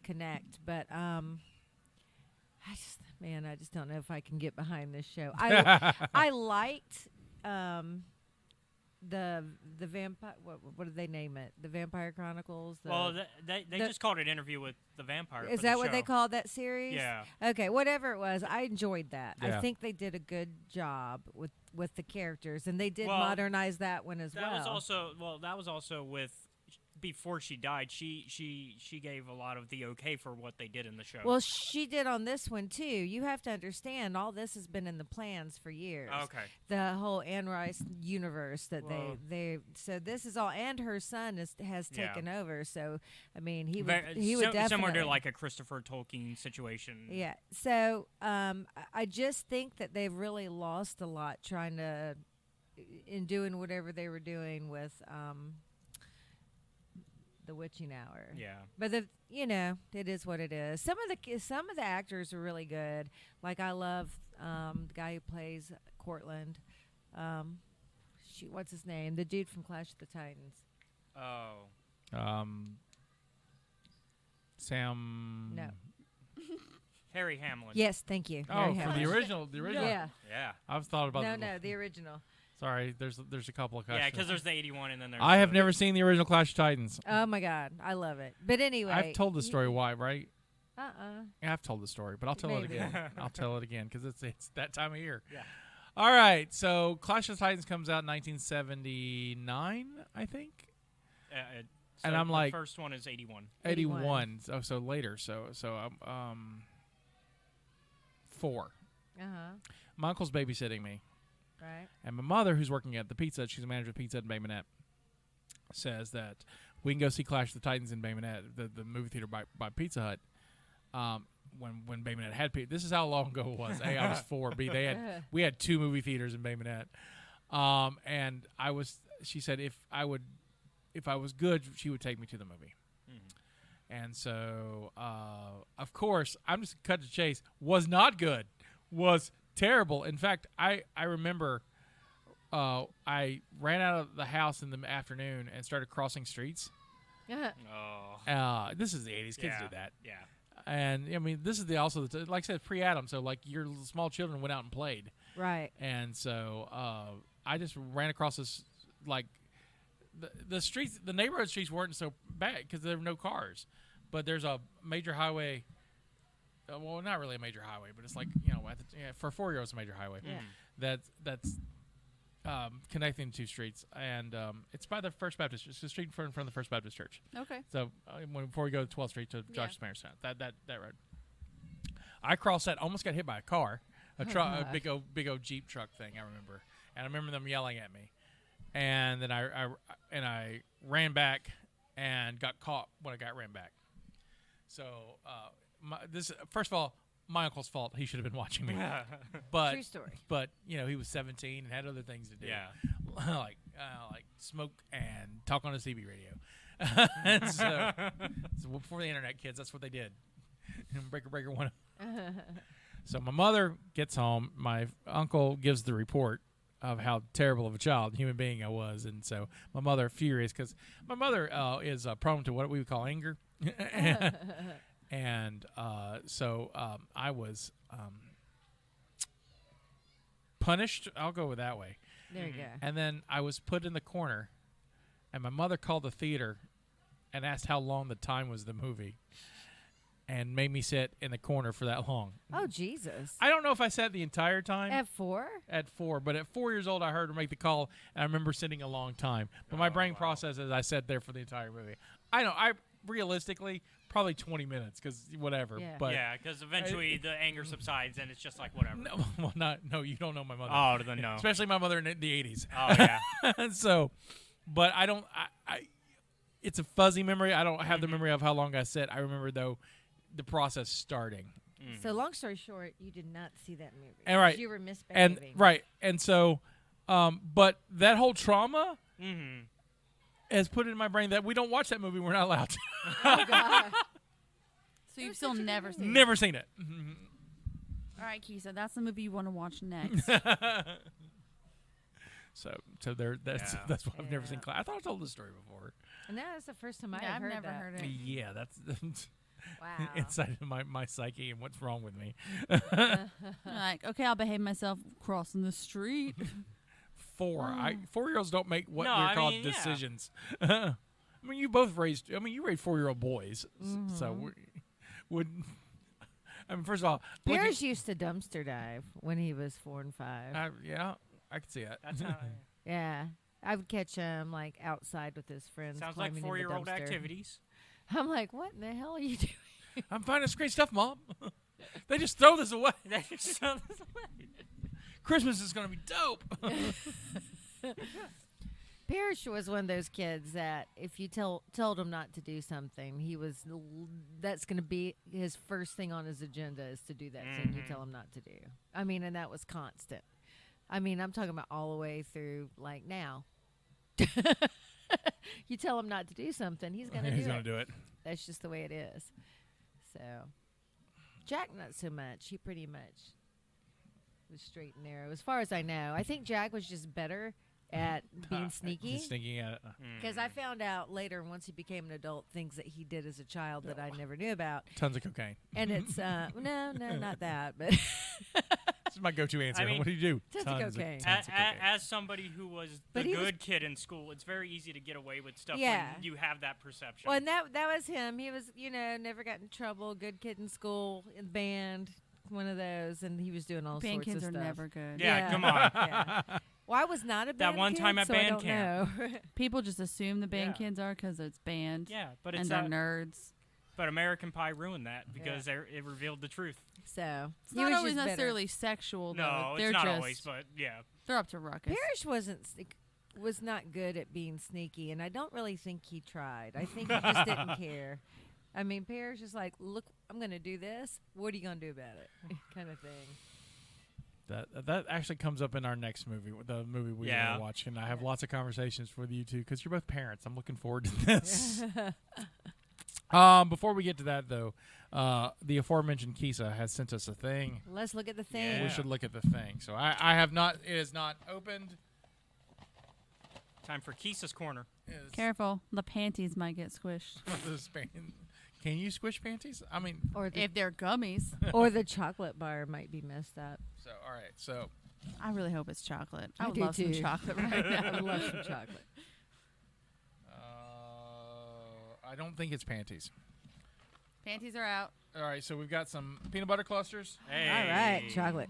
connect. But I just don't know if I can get behind this show. I liked the vampire. What did they name it? The Vampire Chronicles. Well, they the- just called it Interview with the Vampire. is for the that what they show. called that series? Yeah. Okay, whatever it was, I enjoyed that. Yeah. I think they did a good job with the characters, and they did Well, modernize that one as That well. was also with before she died. She gave a lot of the okay for what they did in the show. Well, she did on this one too. You have to understand, all this has been in the plans for years. Okay. The whole Anne Rice universe that Well- they so this is all, and her son has Yeah. taken over. So I mean, he Very- would definitely similar to like a Christopher Tolkien situation. Yeah. So I just think that they've really lost a lot trying to in doing whatever they were doing with the Witching Hour. Yeah. But it is what it is. Some of the actors are really good. Like I love the guy who plays Cortland. What's his name? The dude from Clash of the Titans. Oh. Sam. No. Harry Hamlin. Yes, thank you. Oh, Harry for Hamlin. the original. The original. Yeah. Yeah. I've thought about. No, the original. Sorry, there's a couple of Yeah, questions. because there's the 81 and then there's. I have the- never seen the original Clash of Titans. Oh my God, I love it. But anyway, I've told the story why, right? Uh-uh. I've told the story, but I'll tell Maybe. it again. I'll tell it again because it's that time of year. Yeah. All right, so Clash of Titans comes out in 1979, I think. So And I'm the like- first one is 81. 81. So later. So 4. Uh-huh. My uncle's babysitting me, Right. and my mother, who's working at the Pizza, she's a manager of Pizza in Bay Minette, says that we can go see Clash of the Titans in Bay Minette, the movie theater by Pizza Hut. When Bay Minette had this is how long ago it was. A, I was 4. B, we had 2 movie theaters in Bay Minette. And she said if if I was good, she would take me to the movie. And so, of course, I'm just cut to chase. Was not good. Was terrible. In fact, I remember I ran out of the house in the afternoon and started crossing streets. Oh. This is the 80s. Kids do that. Yeah. And, I mean, this is like I said, pre-Adam. So, like, your small children went out and played. Right. And so I just ran across this, like, the streets, the neighborhood streets weren't so bad because there were no cars. But there's a major highway. Well, not really a major highway, but it's like, for a 4-year-old, it's a major highway. Yeah. That's connecting two streets. And it's by the First Baptist. It's the street in front of the First Baptist Church. Okay. So before we go to 12th Street to Josh's parents' house, that road. I crossed that, almost got hit by a car. A truck, a big old Jeep truck thing. I remember, and I remember them yelling at me, and then I ran back and got caught when I ran back. So first of all, my uncle's fault. He should have been watching me. But True story. But he was 17 and had other things to do. Yeah. like smoke and talk on a CB radio. And so before the internet, kids, that's what they did. Breaker one. So my mother gets home. My uncle gives the report of how terrible of a human being I was. And so my mother, furious, because my mother is prone to what we would call anger. And so I was punished. I'll go with that way. There you go. And then I was put in the corner, and my mother called the theater and asked how long the time was the movie. And made me sit in the corner for that long. Oh, Jesus. I don't know if I sat the entire time. At 4? At 4. But at 4 years old, I heard her make the call, and I remember sitting a long time. But my brain processes I sat there for the entire movie. I realistically, probably 20 minutes, because whatever. Yeah. But Because eventually the anger subsides, and it's just like, whatever. No, you don't know my mother. Oh, then no. Especially my mother in the 80s. Oh, yeah. And so, but I don't, it's a fuzzy memory. I don't have the memory of how long I sat. I remember, though, the process starting. So long story short, you did not see that movie. And right. You were misbehaving. And so, but that whole trauma has put it in my brain that we don't watch that movie. We're not allowed to. Oh, God. So you've still never seen it? Never seen it. All right, Kisa, that's the movie you want to watch next. So there. That's what I've never seen. I thought I told this story before. And that is the first time Yeah, I've I've never that. heard it. Yeah, that's Wow. inside of my psyche and what's wrong with me. Like, okay, I'll behave myself crossing the street. 4. 4-year-olds don't make what No, we're I called mean, yeah. decisions. I mean, you both raised. I mean, you raised 4-year-old boys. So first of all, Parrish used to dumpster dive when he was 4 and 5. yeah, I can see that. That's how. Yeah. I would catch him like outside with his friends. Sounds like climbing in the 4-year-old dumpster. activities. I'm like, what in the hell are you doing? I'm finding this great stuff, Mom. They just throw this away. Christmas is going to be dope. Parrish was one of those kids that if you told him not to do something, that's going to be his first thing on his agenda is to do that thing you tell him not to do. I mean, and that was constant. I mean, I'm talking about all the way through like now. You tell him not to do something, he's going to do it. He's going to do it. That's just the way it is. So, Jack, not so much. He pretty much was straight and narrow, as far as I know. I think Jack was just better at being sneaky. He's sneaking at it. Because I found out later, once he became an adult, things that he did as a child that I never knew about. Tons of cocaine. And it's, no, not that, but This is my go-to answer. I mean, what do you do? Tons of cocaine. Tons of cocaine. As somebody who was the But he good was- kid in school, it's very easy to get away with stuff Yeah. when you have that perception. well, and that was him. He was, never got in trouble, good kid in school, in band, one of those, and he was doing all Band sorts kids of are stuff. never good. Yeah, come on. Yeah. Well, I was not a band one kid, time at so I band don't camp. know. People just assume the band Yeah. kids are because it's band. Yeah, but and it's they're nerds. But American Pie ruined that because it revealed the truth. So It's he not was always just bitter. necessarily sexual, though. No, They're it's not just, always, but yeah. they're up to ruckus. Parrish was not good at being sneaky, and I don't really think he tried. I think he just didn't care. I mean, Parrish is like, look, I'm going to do this. What are you going to do about it? Kind of thing. That actually comes up in our next movie, the movie we Yeah. want to watch, and I have lots of conversations with you two because you're both parents. I'm looking forward to this. Before we get to that, though, the aforementioned Kisa has sent us a thing. Let's look at the thing. Yeah. We should look at the thing. So I have not. It is not opened. Time for Kisa's Corner. It's- Careful, the panties might get squished. Can you squish panties? I mean, Or the, If they're gummies, or the chocolate bar might be messed up. so all right. So I really hope it's chocolate. I I would do love some too. chocolate right now. I love some chocolate. I don't think it's panties. Panties are out. All right. So we've got some peanut butter clusters. Hey. All right, chocolate.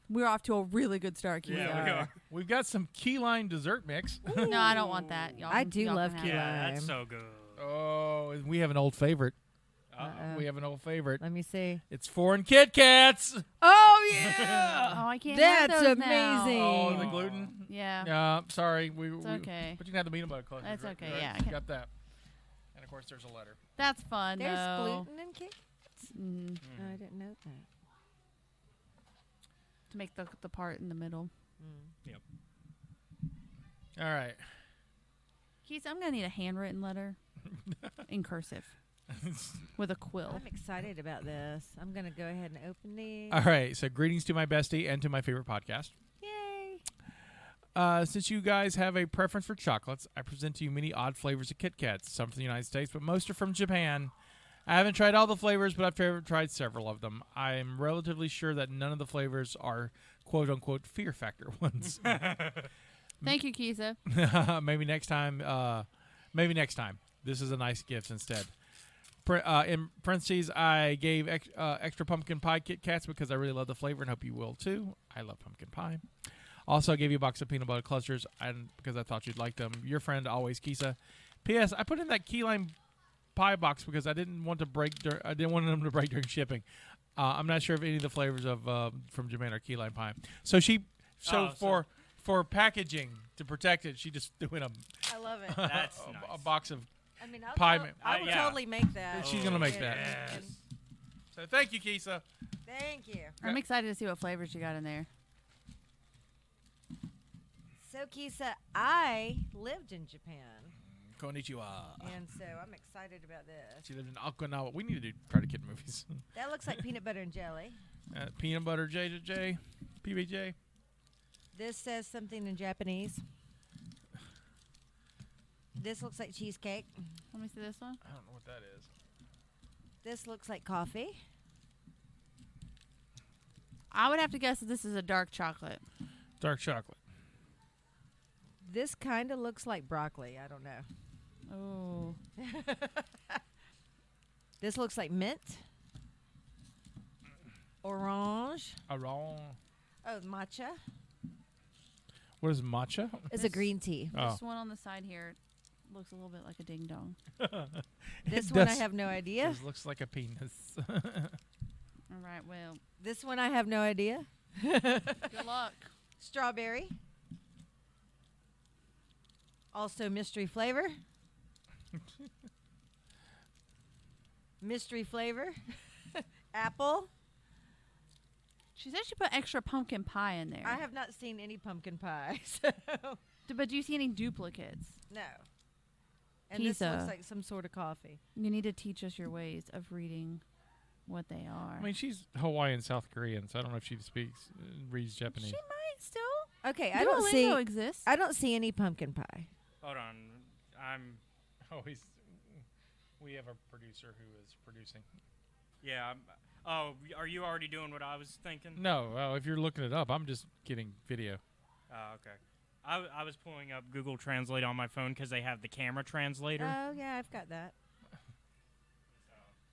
We're off to a really good start, Keith. Yeah, we are. We've got some key lime dessert mix. No, I don't want that. Y'all I can- do y'all love can key have it. Yeah, that's lime. so good. Oh, and we have an old favorite. Uh-oh. We have an old favorite. Let me see. It's foreign Kit Kats. Oh yeah, Oh, I can't have that's those now. amazing. Oh, the gluten. Yeah. Yeah, sorry. It's okay. But you can have the peanut butter clusters. That's right? okay, Right? yeah, I You can- got that. And of course, there's a letter. That's fun, There's though. gluten in cake. Mhm. Oh, I didn't know that. To make the part in the middle. All right. Keith, I'm going to need a handwritten letter in cursive with a quill. I'm excited about this. I'm gonna go ahead and open these. All right. So, greetings to my bestie and to my favorite podcast. Yay! Since you guys have a preference for chocolates, I present to you many odd flavors of Kit Kats. Some from the United States, but most are from Japan. I haven't tried all the flavors, but I've tried several of them. I'm relatively sure that none of the flavors are quote-unquote fear factor ones. Thank you, Kisa. Maybe next time. This is a nice gift instead. In parentheses, I gave extra pumpkin pie Kit Kats because I really love the flavor and hope you will too. I love pumpkin pie. Also, I gave you a box of peanut butter clusters and because I thought you'd like them. Your friend, always, Kisa. P.S. I put in that key lime pie box because I didn't want to break. I didn't want them to break during shipping. I'm not sure if any of the flavors of from Japan are key lime pie. So for packaging to protect it, she just threw in a I love it. That's a nice. box of. I mean, Pie I will yeah. totally make that. She's gonna make And- that. and- So thank you, Kisa. Thank you. I'm excited to see what flavors you got in there. So, Kisa, I lived in Japan, Konnichiwa. and so I'm excited about this. She lived in Okinawa. We need to do Karate Kid movies. That looks like peanut butter and jelly. Peanut butter J, PBJ. This says something in Japanese. This looks like cheesecake. Let me see this one. I don't know what that is. This looks like coffee. I would have to guess that this is a dark chocolate. Dark chocolate. This kind of looks like broccoli. I don't know. Oh. This looks like mint. Orange. Wrong. Oh, matcha. What is matcha? It's a green tea. Oh. This one on the side here looks a little bit like a ding dong. This It one I does. have no idea. This looks like a penis. All right, well, This one I have no idea. good luck. Strawberry. Also mystery flavor. Mystery flavor. Apple. She said she put extra pumpkin pie in there. I have not seen any pumpkin pie. So But do you see any duplicates? no. And this Kisa. looks like some sort of coffee. You need to teach us your ways of reading what they are. I mean, she's Hawaiian, South Korean, so I don't know if she reads Japanese. She might still. Okay, I don't see. Duolingo exists. I don't see any pumpkin pie. Hold on. We have a producer who is producing. Yeah. Are you already doing what I was thinking? No, well, if you're looking it up, I'm just getting video. Oh, okay. I was pulling up Google Translate on my phone because they have the camera translator. Oh yeah, I've got that. So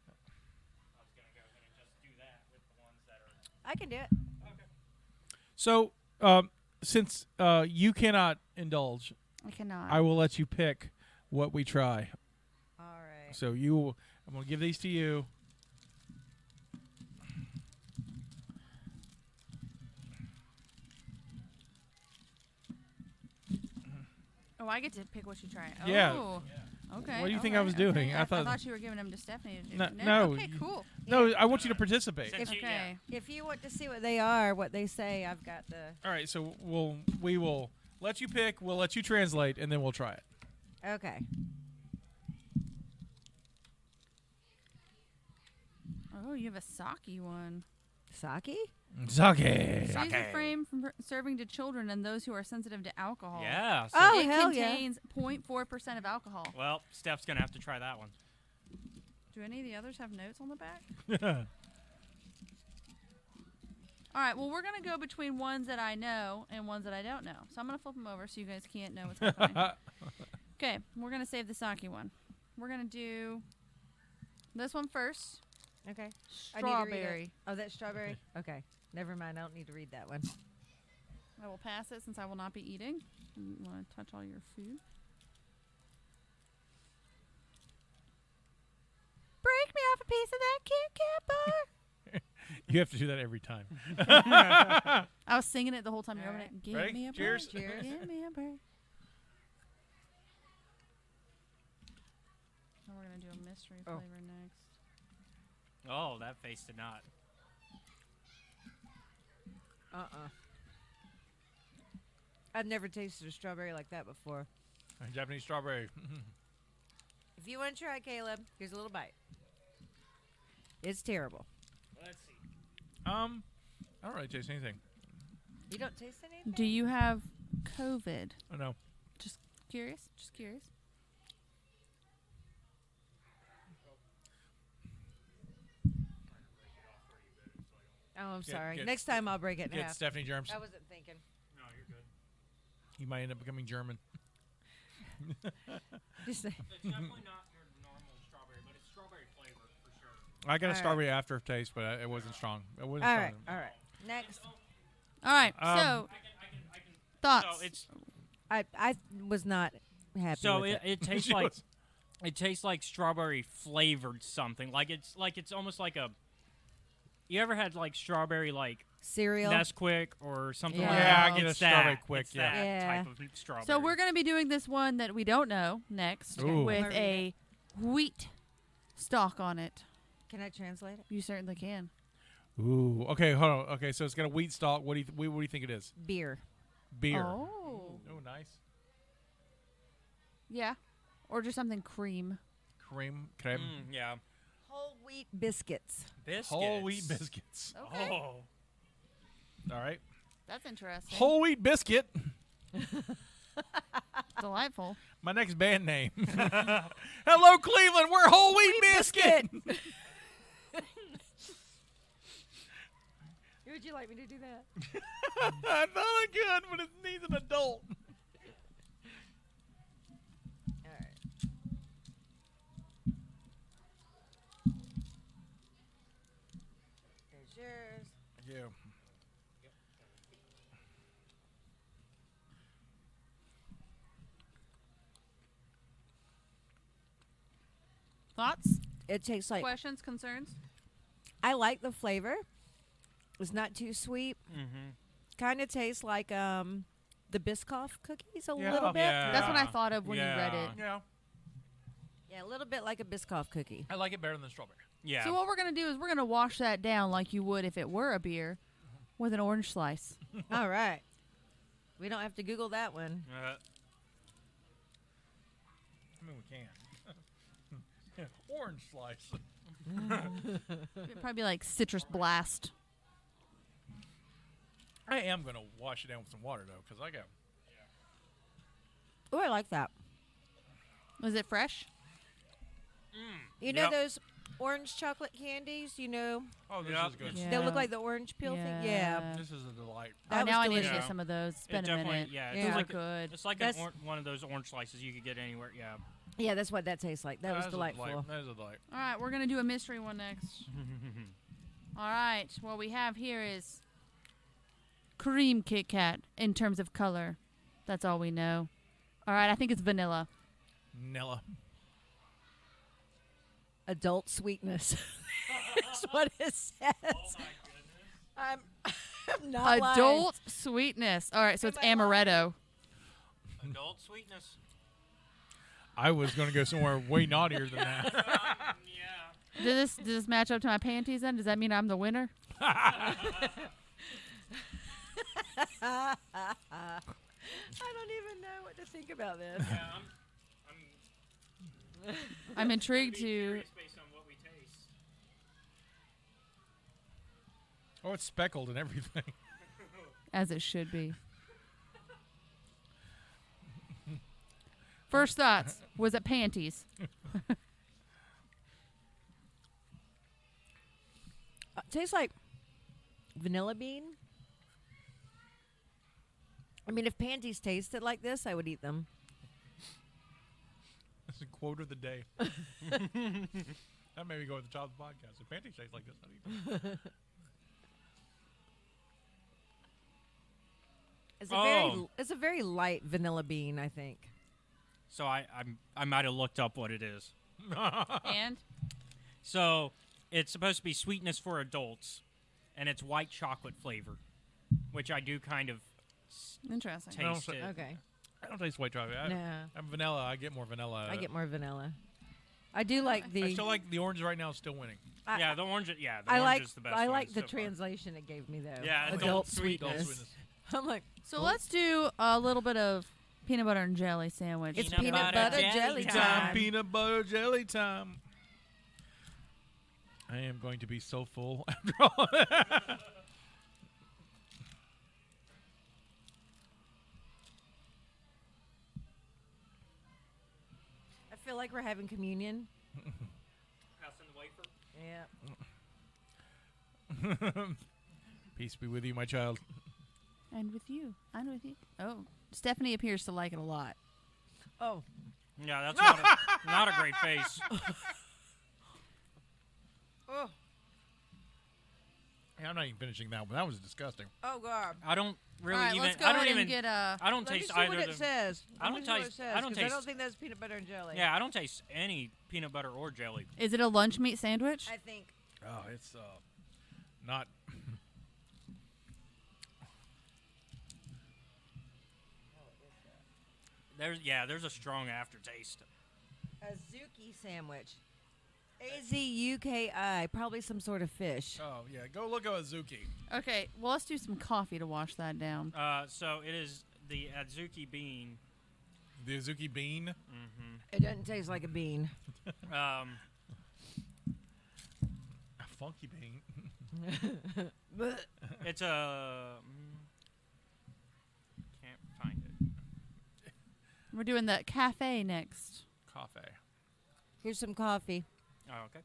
I was going to go ahead and just do that with the ones that are. I can do it. Okay. So, since you cannot indulge, I cannot. I will let you pick what we try. All right. So I'm going to give these to you. Oh, I get to pick what you try. Yeah. Oh. Okay. What do you think okay, I was doing? okay. I thought you were giving them to Stephanie to do. No, Okay, you- cool. no. I want you to participate. Since you- Okay. If you want to see what they are, what they say, I've got the. All right, so we will let you pick. We'll let you translate, and then we'll try it. Okay. Oh, you have a sake one. Sake? Sake. So these are framed from serving to children and those who are sensitive to alcohol. Yeah. So, Oh, it hell yeah. contains 0.4% of alcohol. well, Steph's gonna have to try that one. Do any of the others have notes on the back? All right, well, we're going to go between ones that I know and ones that I don't know. So I'm going to flip them over so you guys can't know what's happening. Okay, we're going to save the sake one. We're going to do this one first. Okay. I need to read it. Strawberry. Oh, that's strawberry? Okay. Never mind. I don't need to read that one. I will pass it since I will not be eating. You want to touch all your food? Break me off a piece of that Kit Kat bar. You have to do that every time. I was singing it the whole time you were All opening it. Give Ready? me a break. Cheers. Cheers. Give me a break. Now we're going to do a mystery Oh. flavor next. Oh, that face did not. I've never tasted a strawberry like that before. Japanese strawberry. If you want to try it, Caleb, here's a little bite. It's terrible. Let's see. I don't really taste anything. You don't taste anything? Do you have COVID? Oh no. Just curious. Just curious. Oh, I'm Get- sorry. get- Next time I'll break it in Get half. Stephanie germs. I wasn't thinking. No, you're good. You might end up becoming German. Just say. It's definitely not your normal strawberry, but it's strawberry flavored for sure. I got a All right. strawberry aftertaste, but it wasn't strong. It wasn't All strong. right. All right. Next. All right. Um, So I can. thoughts. So it's I was not happy so with it tastes She like was- it tastes like strawberry flavored something. Like it's almost like a. You ever had like strawberry like cereal. Nesquik or something Yeah. like Yeah, that? I get a It's strawberry that. quick, It's yeah. that Yeah. type of strawberry. So we're going to be doing this one that we don't know next Ooh. with Wanna read a wheat stalk on it. Can I translate it? You certainly can. Ooh. Okay, hold on. Okay, so it's got a wheat stalk. What do you think it is? Beer. Beer. Oh. Oh, nice. Yeah. Or just something cream. Creme. yeah. Whole wheat biscuits. Biscuits. Whole wheat biscuits. Okay. Oh. All right. That's interesting. Whole wheat biscuit. Delightful. My next band name. Hello, Cleveland. We're whole wheat biscuit. Would you like me to do that? I thought I could, but it needs an adult. All right. Here's yours. Yeah. Thoughts? It tastes like. Questions? Concerns? I like the flavor. It's not too sweet. Mm-hmm. Kind of tastes like the Biscoff cookies a Yeah. little bit. Yeah. That's what I thought of when you read it. Yeah. Yeah, a little bit like a Biscoff cookie. I like it better than strawberry. Yeah. So what we're going to do is we're going to wash that down like you would if it were a beer with an orange slice. All right. We don't have to Google that one. I mean, we can. Orange slice. It'd probably be like citrus blast. I am going to wash it down with some water, though, because I got... Oh, I like that. Was it fresh? You know Yep. those orange chocolate candies? You know, Oh, this Yeah. is good. Yeah. they look like the orange peel thing. Yeah. This is a delight. Oh, That now I was need to get delicious. some of those. It's It been a definitely, minute. yeah. Yeah. Those are Like good. it's like That's- one of those orange slices you could get anywhere. Yeah. Yeah, that's what that tastes like. That was delightful. That is a delight. All right, we're going to do a mystery one next. All right, what we have here is cream Kit Kat in terms of color. That's all we know. All right, I think it's vanilla. Nella. Adult sweetness. That's what it says. I'm not lying. Adult sweetness. All right, so it's Am I lying? amaretto. Adult sweetness. I was going to go somewhere way naughtier than that. Yeah. Does this match up to my panties then? Does that mean I'm the winner? I don't even know what to think about this. Yeah, I'm intrigued to. curious based on what we taste. Oh, it's speckled and everything. As it should be. First thoughts. Was it panties? Tastes like vanilla bean. I mean, if panties tasted like this, I would eat them. That's a quote of the day. That made me go at the top of the podcast. If panties taste like this, I'd eat them. It's a very light vanilla bean, I think. So I might have looked up what it is. And? So it's supposed to be sweetness for adults, and it's white chocolate flavor, which I do kind of Interesting. taste it. Okay. I don't taste white chocolate. No. I'm vanilla. I get more vanilla. I get more vanilla. I do like the. I still like the orange right now is still winning. Yeah, the orange. Yeah, the I orange like. is the best. I one like the so far. translation it gave me though. Yeah, adult adult sweetness. I'm like, So let's do a little bit of peanut butter and jelly sandwich. It's peanut butter jelly time. Peanut butter jelly time. I am going to be so full after all. I feel like we're having communion. Passing the wafer. Yeah. Peace be with you, my child. And with you. I'm with you. Oh, Stephanie appears to like it a lot. Oh. Yeah, that's not a great face. Oh. Yeah, I'm not even finishing that one. That was disgusting. Oh God. I don't really All right, even. let's go I don't ahead even. and get a. I don't Let me taste see either. what of it the- says. I don't Let me see what it taste- says, I don't 'cause I don't taste- think that's peanut butter and jelly. Yeah, I don't taste any peanut butter or jelly. Is it a lunch meat sandwich? I think. Oh, it's not. There's a strong aftertaste. A zuki sandwich. Azuki, probably some sort of fish. Oh yeah, go look at Azuki. Okay, well, let's do some coffee to wash that down. So it is the Adzuki bean. The Azuki bean. It doesn't taste like a bean. A funky bean. It's a. Can't find it. We're doing the cafe next. Coffee. Here's some coffee. Oh, okay.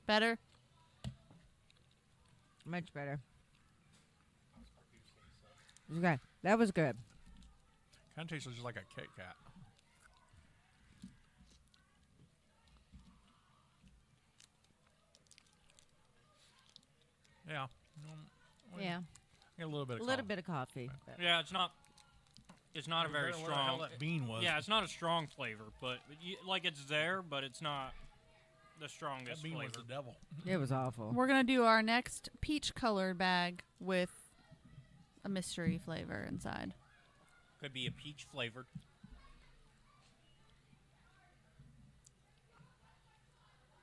Better? Much better. Okay, that was good. Kind of tastes just like a Kit Kat. Yeah. Yeah, Get a little bit a of little coffee. bit of coffee. but- Yeah, it's not. It's not a very Where the hell strong. that bean was. Yeah, it's not a strong flavor, but like it's there, but it's not the strongest That bean flavor. was the devil. It was awful. We're going to do our next peach colored bag with a mystery flavor inside. Could be a peach flavored.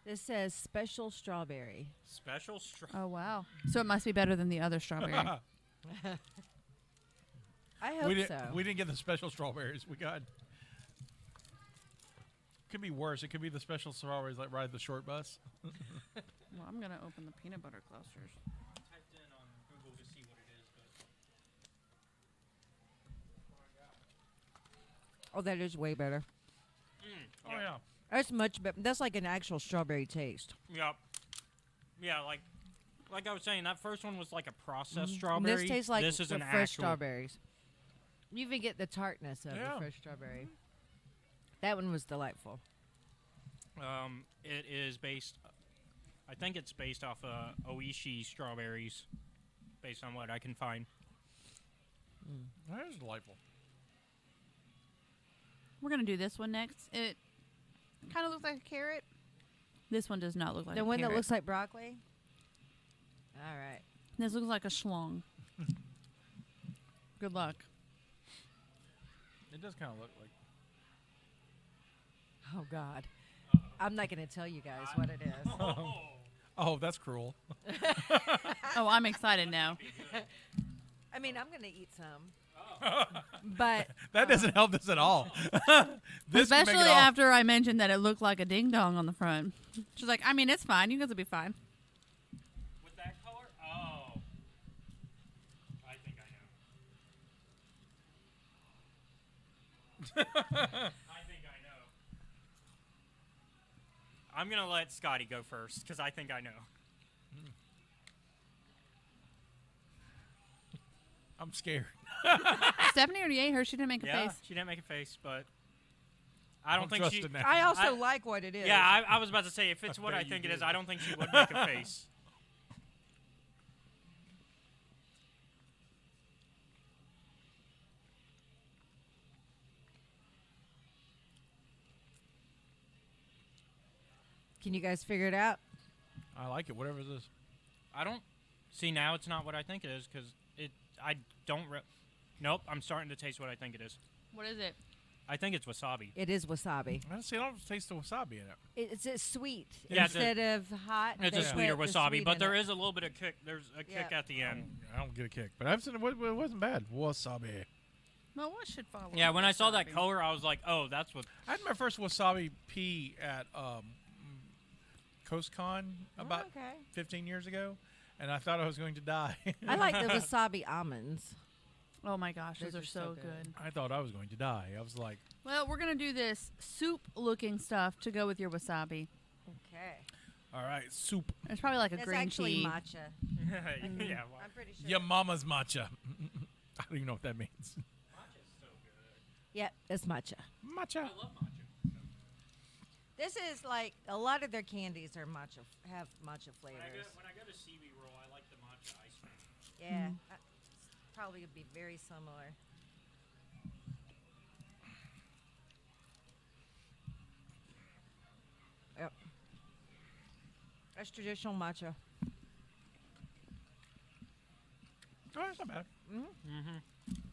This says special strawberry. Special Oh, wow. So it must be better than the other strawberry. I hope We didn't get the special strawberries. We got. Could be worse. It could be the special strawberries that ride the short bus. Well, I'm going to open the peanut butter clusters. I typed in on Google to see what it is, but Oh, that is way better. Oh yeah. That's much better. That's like an actual strawberry taste. Yep. Yeah, like I was saying, that first one was like a processed And strawberry. this tastes like this is the an fresh actual. strawberries. You even get the tartness of Yeah. the fresh strawberry. That one was delightful. It is based. I think it's based off Oishi strawberries, based on what I can find. That is delightful. We're going to do this one next. It kind of looks like a carrot. This one does not look like The a one carrot. that looks like broccoli? All right. This looks like a schlong. Good luck. It does kind of look like. Oh God. I'm not going to tell you guys what it is. Oh, that's cruel. Oh, I'm excited now. I mean, I'm going to eat some. But That doesn't help this at all. This can make it Especially all- after I mentioned that it looked like a ding dong on the front. She's like, I mean, it's fine. You guys will be fine. With that color? Oh. I think I know. I think I know. I'm going to let Scotty go first because I think I know. I'm scared. Stephanie already ate her. She didn't make a Yeah, face. she didn't make a face, but I don't think trust she. it now. I also I- like what it is. Yeah, I was about to say if it's what bet I you think it do. is, I don't think she would make a face. Can you guys figure it out? I like it. Whatever it is. I don't see now. It's not what I think it is because it. I don't. Nope. I'm starting to taste what I think it is. What is it? I think it's wasabi. It is wasabi. I don't taste the wasabi in it. It's a sweet Yeah, it's a- instead of hot. It's they a sweeter put the wasabi, sweet but in there it. is a little bit of kick. There's a kick Yeah. at the end. I don't get a kick, but I've seen it. It wasn't bad. Wasabi. Well, what should follow? Yeah, when I saw that wasabi? color, I was like, oh, that's what. I had my first wasabi pea at CoastCon about okay. 15 years ago, and I thought I was going to die. I like the wasabi almonds. Oh my gosh, those Those are are so so good. good. I thought I was going to die. I was like, Well, we're gonna do this soup-looking stuff to go with your wasabi. Okay. all right, soup. It's probably like a That's green actually tea. matcha. Yeah. Well, I'm pretty sure. Your mama's matcha. I don't even know what that means. Yeah, it's matcha. Matcha. This is like a lot of their candies are matcha. Have matcha flavors. when I go to CB Roll, I like the matcha ice cream. Yeah, it's probably would be very similar. Yep. That's traditional matcha. Oh, that's not bad.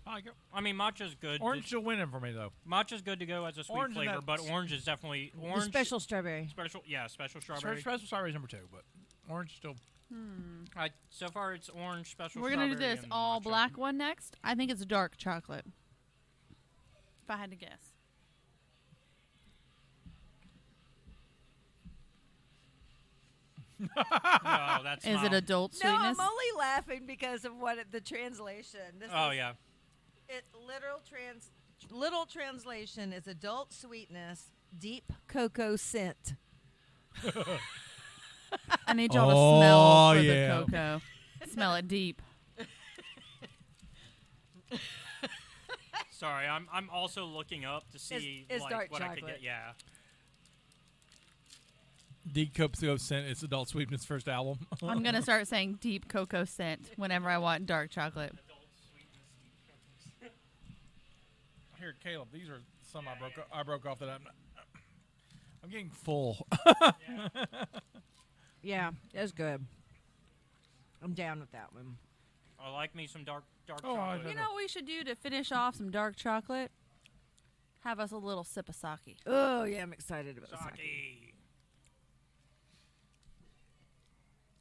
I like it. I mean, matcha's good. Orange still winning for me though. Matcha's good to go as a sweet Orange and flavor, that but orange is definitely The orange. special strawberry. Special strawberry. Special strawberry number 2, but orange still. So far, it's orange special. We're gonna do strawberry this and all matcha. black one next. I think it's dark chocolate. If I had to guess. No, that's Is it adult No, sweetness? I'm only laughing because of what the translation. This Oh is, yeah. It literal translation is adult sweetness, deep cocoa scent. I need y'all to Oh, smell for yeah. the cocoa. Smell it deep. Sorry, I'm also looking up to see it's like dark what I could chocolate. get. Yeah. Deep Cocoa Scent. It's Adult Sweetness' first album. I'm gonna start saying deep cocoa scent whenever I want dark chocolate. Here, Caleb. These are some I broke off that I'm getting full. Yeah, that's good. I'm down with that one. I like me some dark Oh, I chocolate. You know what we should do to finish off some dark chocolate? Have us a little sip of sake. Oh yeah, I'm excited about sake. Sake.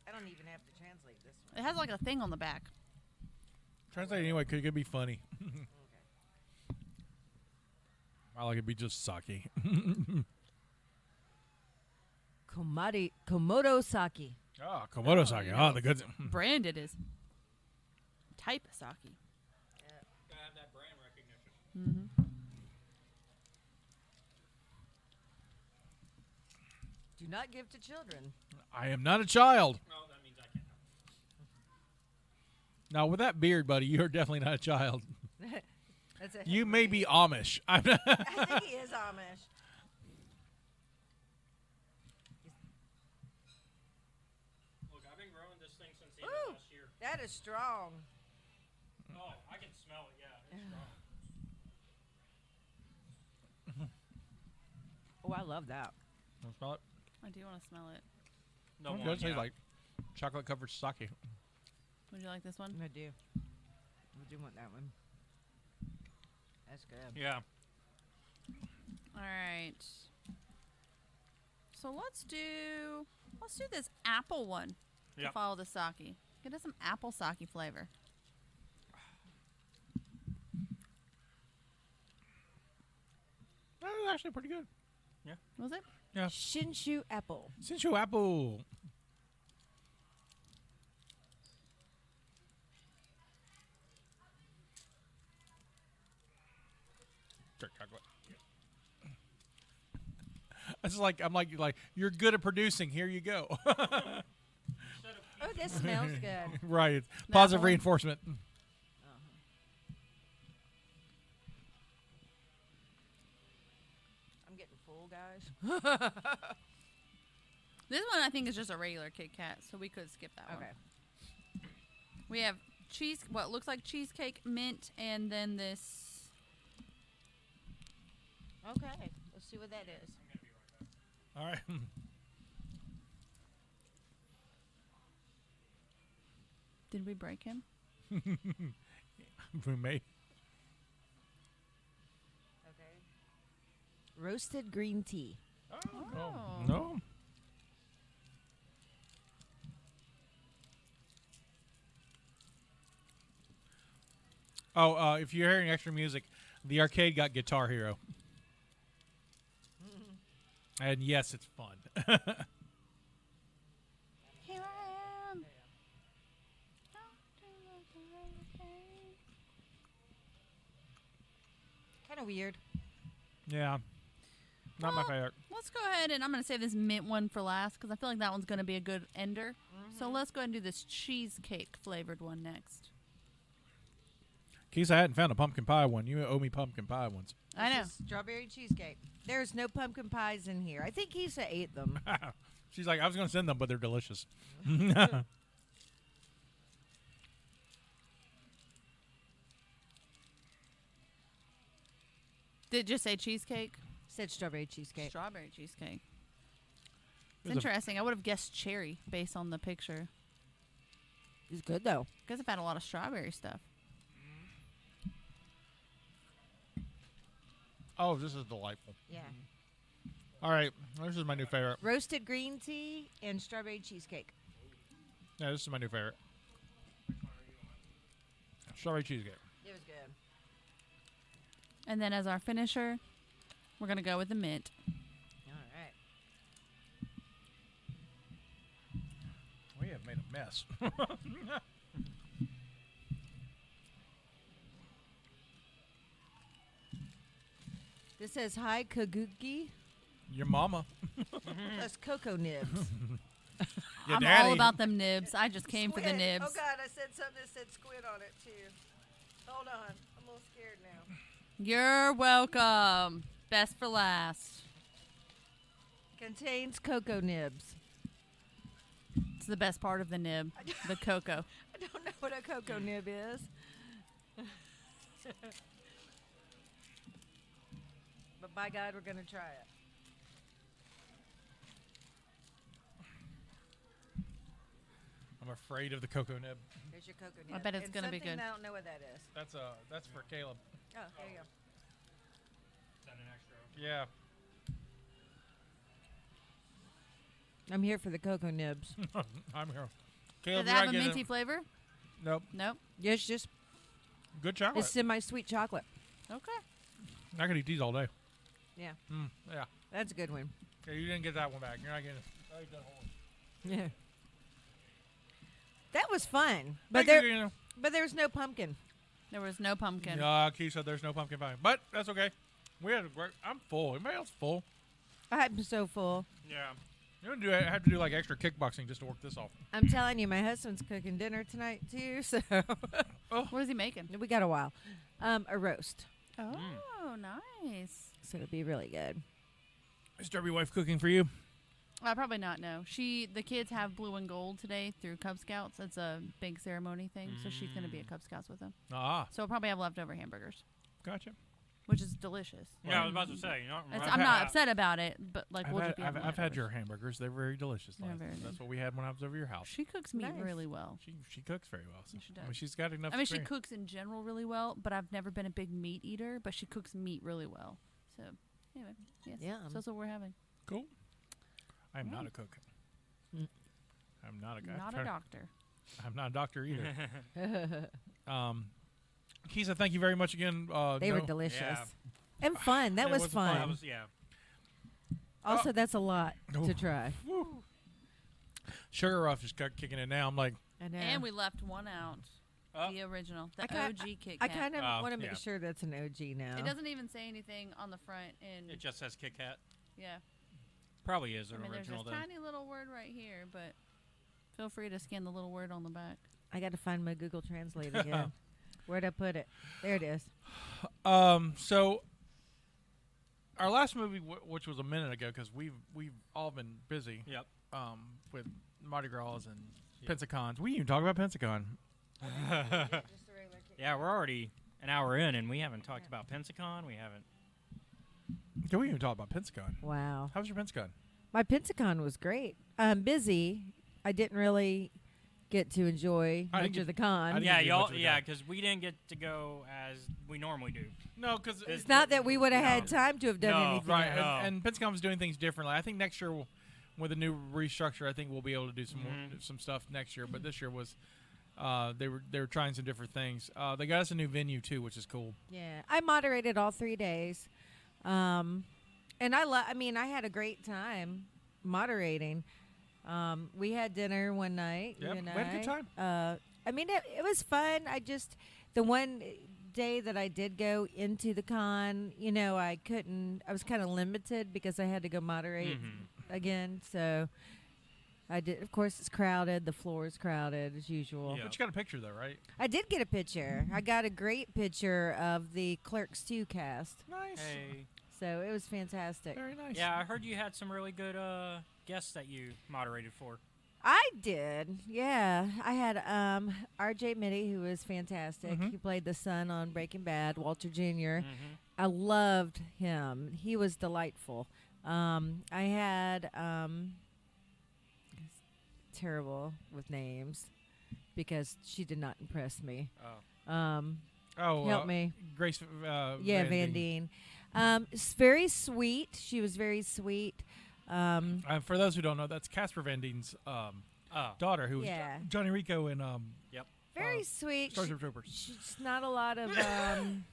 I don't even have to translate this one. It has like a thing on the back. Translate anyway, because it could be funny. I like it be just sake. Komodo sake. Ah, Komodo sake. Ah, the good. Brand it is. Type of sake. Gotta have that brand recognition. Do not give to children. I am not a child. Oh, that means I can't. Now, with that beard, buddy, you're definitely not a child. That's a You may be Amish. I'm not. I think he is Amish. Look, I've been growing this thing since the Ooh. end of last year. That is strong. Oh, I can smell it. Yeah, it's strong. Oh, I love that. Want to smell it? I do want to smell it. No It one, does taste yeah. like chocolate covered sake. Would you like this one? I do. I do want that one. That's good. Yeah. All right. So let's do this apple one to Yep. follow the sake. Get us some apple sake flavor. That was actually pretty good. Was it? Yeah. Shinshu apple. Sinchu apple. Dark chocolate. It's like I'm like you're good at producing. Here you go. Oh, this smells good. Right. Positive one? reinforcement. I'm getting full, guys. This one I think is just a regular Kit Kat, so we could skip that one. Okay. We have what looks like cheesecake, mint, and then this. Okay. Let's see what that is. All right. Did we break him? We may. Okay. Roasted green tea. Oh. No. Oh, if you're hearing extra music, the arcade got Guitar Hero. And yes, it's fun. Here I am. Kind of weird. Yeah. Not my favorite. Let's go ahead and I'm going to save this mint one for last because I feel like that one's going to be a good ender. So let's go ahead and do this cheesecake flavored one next. Kisa, I hadn't found a pumpkin pie one. You owe me pumpkin pie ones. I know. This is strawberry cheesecake. There's no pumpkin pies in here. I think Kisa ate them. She's like, I was going to send them, but they're delicious. Did it just say cheesecake? Said strawberry cheesecake. Strawberry cheesecake. It's There's a- interesting. I would have guessed cherry based on the picture. It's good though. Because I've had a lot of strawberry stuff. Oh, this is delightful. Yeah. All right. This is my new favorite. Roasted green tea and strawberry cheesecake. Yeah, this is my new favorite. Strawberry cheesecake. It was good. And then as our finisher, we're going to go with the mint. All right. We have made a mess. This says hi kaguki Your mama. plus cocoa nibs. Your I'm daddy. all about them nibs. I just came for the nibs. Oh God, I said something that said squid on it too. Hold on, I'm a little scared now. You're welcome. Best for last. Contains cocoa nibs. It's the best part of the nib, the cocoa. I don't know what a cocoa nib is. But by God, we're gonna try it. I'm afraid of the cocoa nib. Here's your cocoa I nib. bet it's And gonna be something good. I don't know what that is. That's for Caleb. Oh, there you go. Send an extra. Yeah. I'm here for the cocoa nibs. I'm here. Does Caleb, it you're have not a getting minty it. flavor? Nope. Nope. Yes, just Good chocolate. it's semi-sweet chocolate. Okay. I could eat these all day. Yeah, Yeah. that's a good one. Okay, you didn't get that one back. You're not getting it. I ate that whole one. Yeah. That was fun, Thank but you. but there was no pumpkin. There was no pumpkin. Keith said there's no pumpkin pie. But that's okay. We had a great. I'm full. Anybody else full? I'm so full. Yeah. You don't have to do like extra kickboxing just to work this off. I'm telling you, my husband's cooking dinner tonight too, so What is he making? we got a while. A roast, Oh, nice. so it'll be really good. Is Derby wife cooking for you? I probably not know. The kids have blue and gold today through Cub Scouts. It's a big ceremony thing, so she's going to be at Cub Scouts with them. Ah, So we'll probably have leftover hamburgers, gotcha. which is delicious. Yeah, I was about to say. You're not I'm not upset about it, but like I've we'll had, just be having I've had leftovers. your hamburgers. They're very delicious. They're very That's good. what we had when I was over your house. She cooks meat Nice. really well. She cooks very well. So. She I mean, does. she's got enough. I mean, she experience. cooks in general really well, but I've never been a big meat eater. But she cooks meat really well. So anyway, yes. Yeah. So that's what we're having. Cool. I am not a cook. I'm not a guy. Not a doctor. I'm not a doctor either. Kisa, thank you very much again. They were delicious and fun. That was fun. That was, yeah. Also, that's a lot to try. Sugar Rush is kicking it now. I'm like, I know. And we left one out. The original, the OG Kit I Kat. kind of want to yeah. make sure that's an OG now. It doesn't even say anything on the front. And It just says Kit Kat. yeah, Probably is an I mean, there's original this then. tiny little word right here, but feel free to scan the little word on the back. I got to find my Google Translate again. Where'd I put it? There it is. so our last movie, which was a minute ago, because we've all been busy. Yep. With Mardi Gras and Pensacons. We didn't even talk about Pensacon. Yeah, we're already an hour in, and we haven't talked about Pensacon. We haven't. We didn't even talk about Pensacon. Wow. How was your Pensacon? My Pensacon was great. Busy. I didn't really get to enjoy I didn't much get- of the con. I didn't Yeah, get y'all. much of the Yeah, guy. because we didn't get to go as we normally do. No, because It's not that we would have had No. time to have done No. anything. right. else. No. And Pensacon was doing things differently. I think next year, with a new restructure, I think we'll be able to do some stuff next year. But this year was, they were trying some different things. They got us a new venue too, which is cool. Yeah, I moderated all 3 days, and I mean, I had a great time moderating. We had dinner one night. Yep, you and we had a good I. time. I mean, it was fun. The one day that I did go into the con, I couldn't. I was kind of limited because I had to go moderate again. So I did. Of course, it's crowded. The floor is crowded as usual. Yeah. But you got a picture though, right? I did get a picture. I got a great picture of the Clerks 2 cast. Nice. Hey. So it was fantastic. Very nice. Yeah, I heard you had some really good guests that you moderated for. I did. Yeah. I had RJ Mitty, who was fantastic. Mhm. He played the son on Breaking Bad, Walter Jr. I loved him. He was delightful. I had terrible with names because she did not impress me. Oh. Help me. Grace. Yeah, Van Deen. Very sweet. She was very sweet. For those who don't know, that's Casper Van Dien's daughter, who was Yeah. Johnny Rico in Very sweet. Starship Troopers. She's not a lot of I'm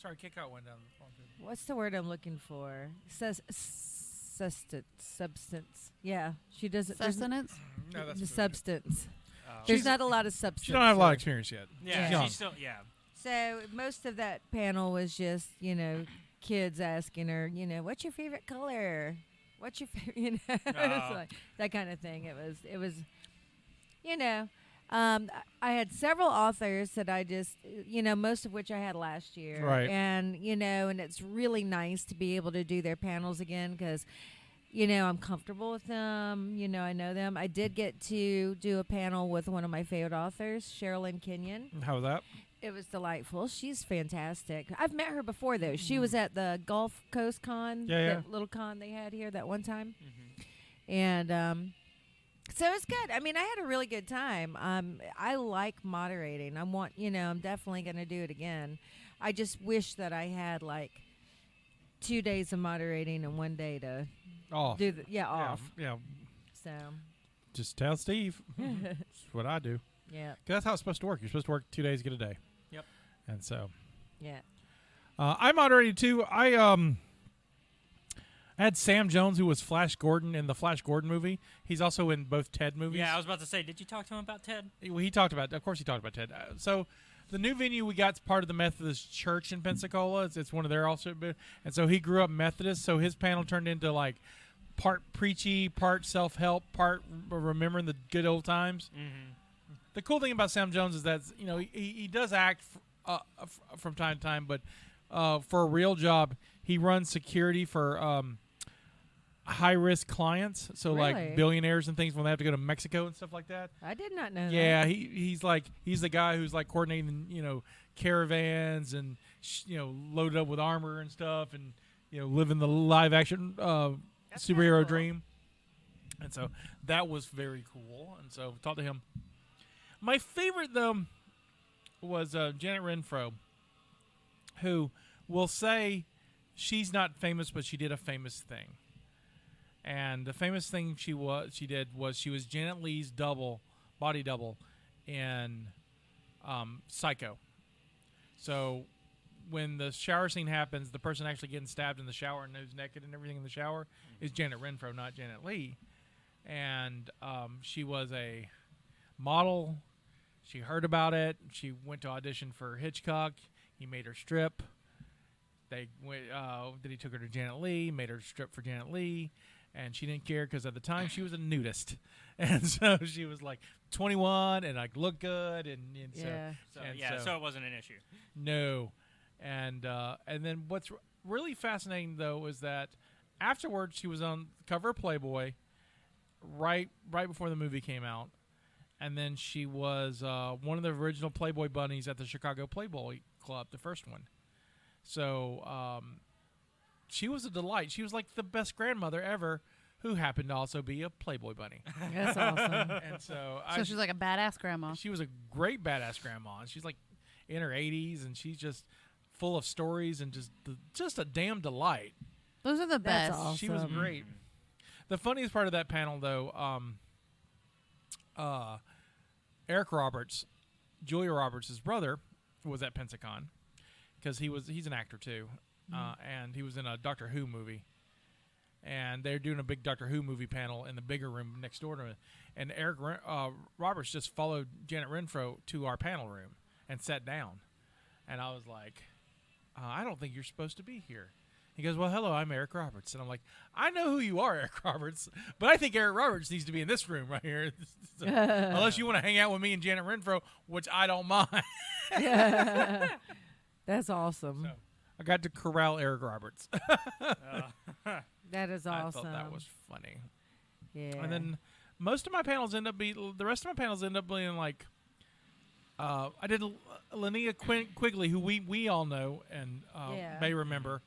sorry, kick out one down. what's the word I'm looking for? Substance. Yeah, she doesn't. there's n- Sustenance? No, that's the substance. Oh. There's not a lot of substance. She don't have a lot of to it. experience yet. Yeah, She's young. she's still. Yeah. So most of that panel was just kids asking her, what's your favorite color? What's your favorite? It's like that kind of thing. It was. I had several authors that I just, most of which I had last year. Right. And, and it's really nice to be able to do their panels again because, I'm comfortable with them. I know them. I did get to do a panel with one of my favorite authors, Sherilyn Kenyon. How was that? It was delightful. She's fantastic. I've met her before, though. She was at the Gulf Coast Con, that little con they had here that one time. And so it was good. I mean, I had a really good time. I like moderating. I'm definitely going to do it again. I just wish that I had, 2 days of moderating and 1 day to Off. do off. Yeah. So, Just tell Steve. That's what I do. yeah. 'Cause that's how it's supposed to work. You're supposed to work 2 days, get a day. Yep. And so Yeah. I moderated too. I had Sam Jones, who was Flash Gordon in the Flash Gordon movie. He's also in both Ted movies. Yeah, I was about to say, did you talk to him about Ted? He talked about, of course, he talked about Ted. So the new venue we got is part of the Methodist Church in Pensacola. It's one of their also, and so he grew up Methodist. So his panel turned into part preachy, part self-help, part remembering the good old times. The cool thing about Sam Jones is that he does act from time to time, but for a real job, he runs security for high-risk clients, so Really? billionaires and things when they have to go to Mexico and stuff like that. I did not know that. Yeah, he's the guy who's coordinating caravans and loaded up with armor and stuff, and living the live-action That's superhero kinda cool. dream. And so that was very cool. And so talked to him. My favorite though was Janet Renfro, who will say she's not famous, but she did a famous thing. And the famous thing she did was she was Janet Leigh's body double in Psycho. So when the shower scene happens, the person actually getting stabbed in the shower and who's naked and everything in the shower is Janet Renfro, not Janet Leigh. And she was a model. She heard about it. She went to audition for Hitchcock. He made her strip. Then he took her to Janet Leigh, made her strip for Janet Leigh, and she didn't care because at the time she was a nudist, and so she was like 21 and like looked good, and so it wasn't an issue. No, and then what's really fascinating though is that afterwards she was on the cover of Playboy, right before the movie came out. And then she was one of the original Playboy bunnies at the Chicago Playboy Club, the first one. So she was a delight. She was like the best grandmother ever, who happened to also be a Playboy bunny. That's awesome. And so she's like a badass grandma. She was a great badass grandma. And she's like in her 80s, and she's just full of stories and just a damn delight. Those are the best. Awesome. She was great. The funniest part of that panel, though, Eric Roberts, Julia Roberts' brother, was at Pensacon because he's an actor too, and he was in a Doctor Who movie, and they're doing a big Doctor Who movie panel in the bigger room next door to it, and Eric Roberts just followed Janet Renfro to our panel room and sat down, and I was like, I don't think you're supposed to be here. He goes, well, hello, I'm Eric Roberts. And I'm like, I know who you are, Eric Roberts, but I think Eric Roberts needs to be in this room right here. So, unless you want to hang out with me and Janet Renfro, which I don't mind. That's awesome. So I got to corral Eric Roberts. That is awesome. I thought that was funny. Yeah. And then the rest of my panels end up being like, I did Linnea Quigley, who we all know and may remember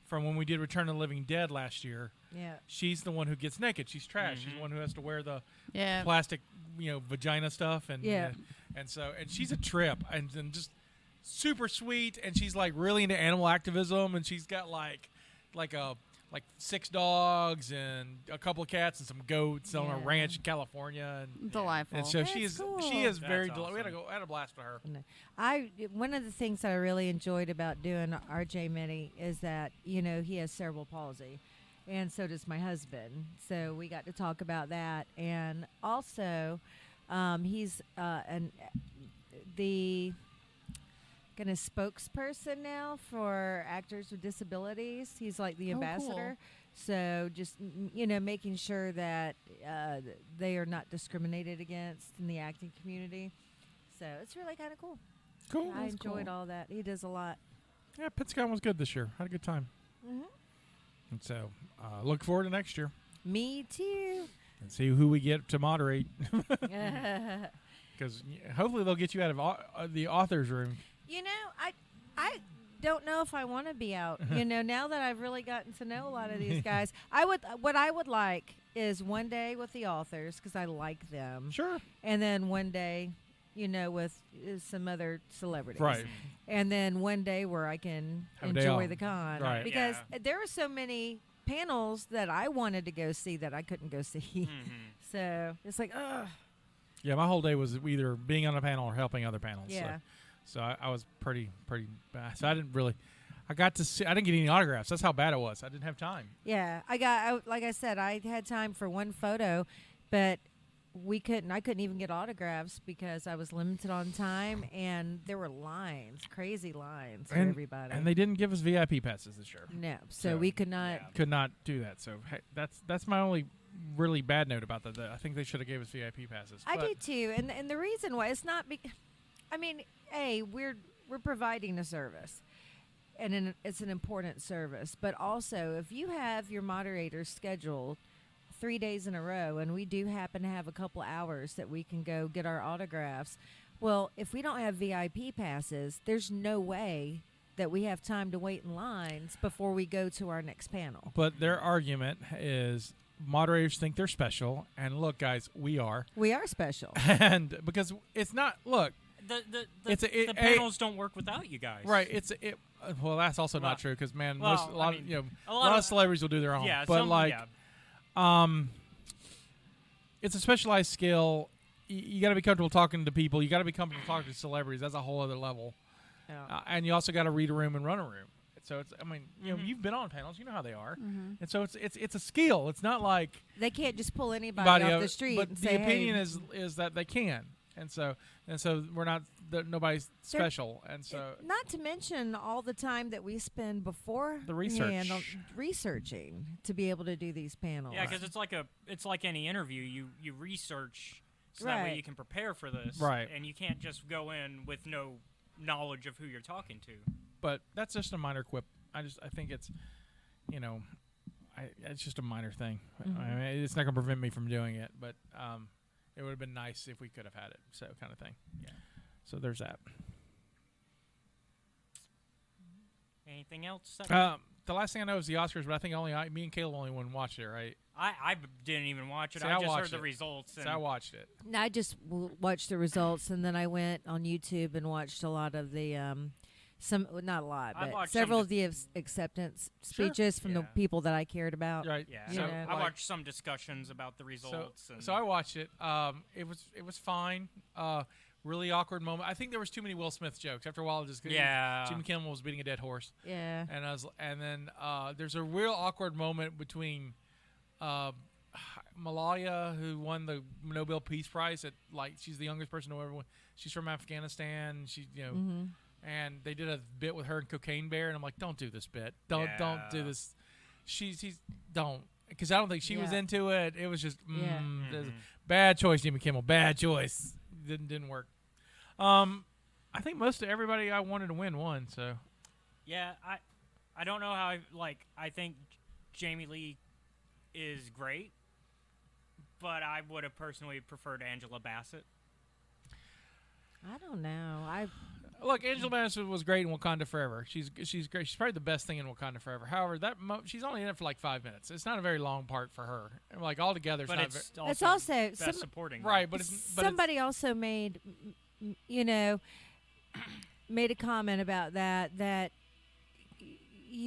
from when we did Return of the Living Dead last year. Yeah. She's the one who gets naked. She's trash. She's the one who has to wear the plastic, vagina stuff, and and she's a trip and just super sweet, and she's like really into animal activism, and she's got like 6 dogs and a couple of cats and some goats on a ranch in California, and delightful. And so That's she is cool. very That's delightful. We had a blast with her. One of the things that I really enjoyed about doing RJ Minnie is that he has cerebral palsy, and so does my husband. So we got to talk about that, and also he's the kind of spokesperson now for actors with disabilities. He's like the ambassador. Cool. So just making sure that they are not discriminated against in the acting community. So it's really kind of cool. Cool. I enjoyed all that. He does a lot. Yeah, Pensacon was good this year. Had a good time. Mm-hmm. And so look forward to next year Me too. and see who we get to moderate. Because hopefully they'll get you out of the author's room. I don't know if I want to be out. Now that I've really gotten to know a lot of these guys, what I would like is one day with the authors because I like them. Sure. And then one day, with some other celebrities. Right. And then one day where I can Have a day enjoy off. the con. Right. Because there are so many panels that I wanted to go see that I couldn't go see. So it's like, ugh. Yeah, my whole day was either being on a panel or helping other panels. Yeah. So I was pretty bad. So I didn't get any autographs. That's how bad it was. I didn't have time. Yeah, like I said, I had time for one photo, but I couldn't even get autographs because I was limited on time, and there were crazy lines for everybody. And they didn't give us VIP passes this year. No, so we could not. Could not do that. So hey, that's my only really bad note about that. I think they should have gave us VIP passes. I do too, and the reason why it's not. We're providing a service, and it's an important service. But also, if you have your moderators scheduled 3 days in a row, and we do happen to have a couple hours that we can go get our autographs, well, if we don't have VIP passes, there's no way that we have time to wait in lines before we go to our next panel. But their argument is moderators think they're special, and look, guys, we are. We are special, and because it's not. Look. The panels don't work without you guys. Right. Well, that's also not true because, man, Well, a lot of celebrities will do their own. Yeah, but some, it's a specialized skill. You got to be comfortable talking to people. You got to be comfortable talking to celebrities. That's a whole other level. Yeah. And you also got to read a room and run a room. So it's, I mean, you know, you've been on panels, you know how they are, and so it's a skill. It's not like They can't just pull anybody off the street but and the say, opinion hey, is that they can, and so we're not nobody's special, and so not to mention all the time that we spend before The research. researching to be able to do these panels. Yeah, because it's like any interview. You research so that way Right. you can prepare for this, Right. And you can't just go in with no knowledge of who you're talking to. but that's just a minor quip. I think it's, you know, it's just a minor thing. I mean, it's not going to prevent me from doing it, but it would have been nice if we could have had it, so kind of thing. Yeah. So there's that. Anything else? The last thing I know is the Oscars, but I think me and Caleb only one watched it, right? I didn't even watch it. See, I I just heard watched the it. results. So I watched it. I just watched the results, and then I went on YouTube and watched a lot of the not a lot, I but watched several some of the acceptance speeches from the Yeah. people that I cared about. Right. Yeah, You so know, I like- watched some discussions about the results. So I watched it. It was fine. Really awkward moment. I think there was too many Will Smith jokes. After a while, Jimmy Kimmel was beating a dead horse. Yeah. And then there's a real awkward moment between Malaya, who won the Nobel Peace Prize, she's the youngest person to ever win. She's from Afghanistan. She and they did a bit with her and Cocaine Bear, and I'm like, don't do this bit. Don't do this. Don't, because I don't think she was Yeah. into it. It was just Yeah. bad choice, Jimmy Kimmel. Bad choice. Didn't work. I think most of everybody I wanted to win won. So yeah, I don't know how I think Jamie Lee is great, but I would have personally preferred Angela Bassett. I don't know. look, Angela Bassett was great in Wakanda Forever. She's great. She's probably the best thing in Wakanda Forever. However, she's only in it for like 5 minutes. It's not a very long part for her. Like altogether, But it's it's not It's also also best supporting. right. But it's somebody also made, made a comment about that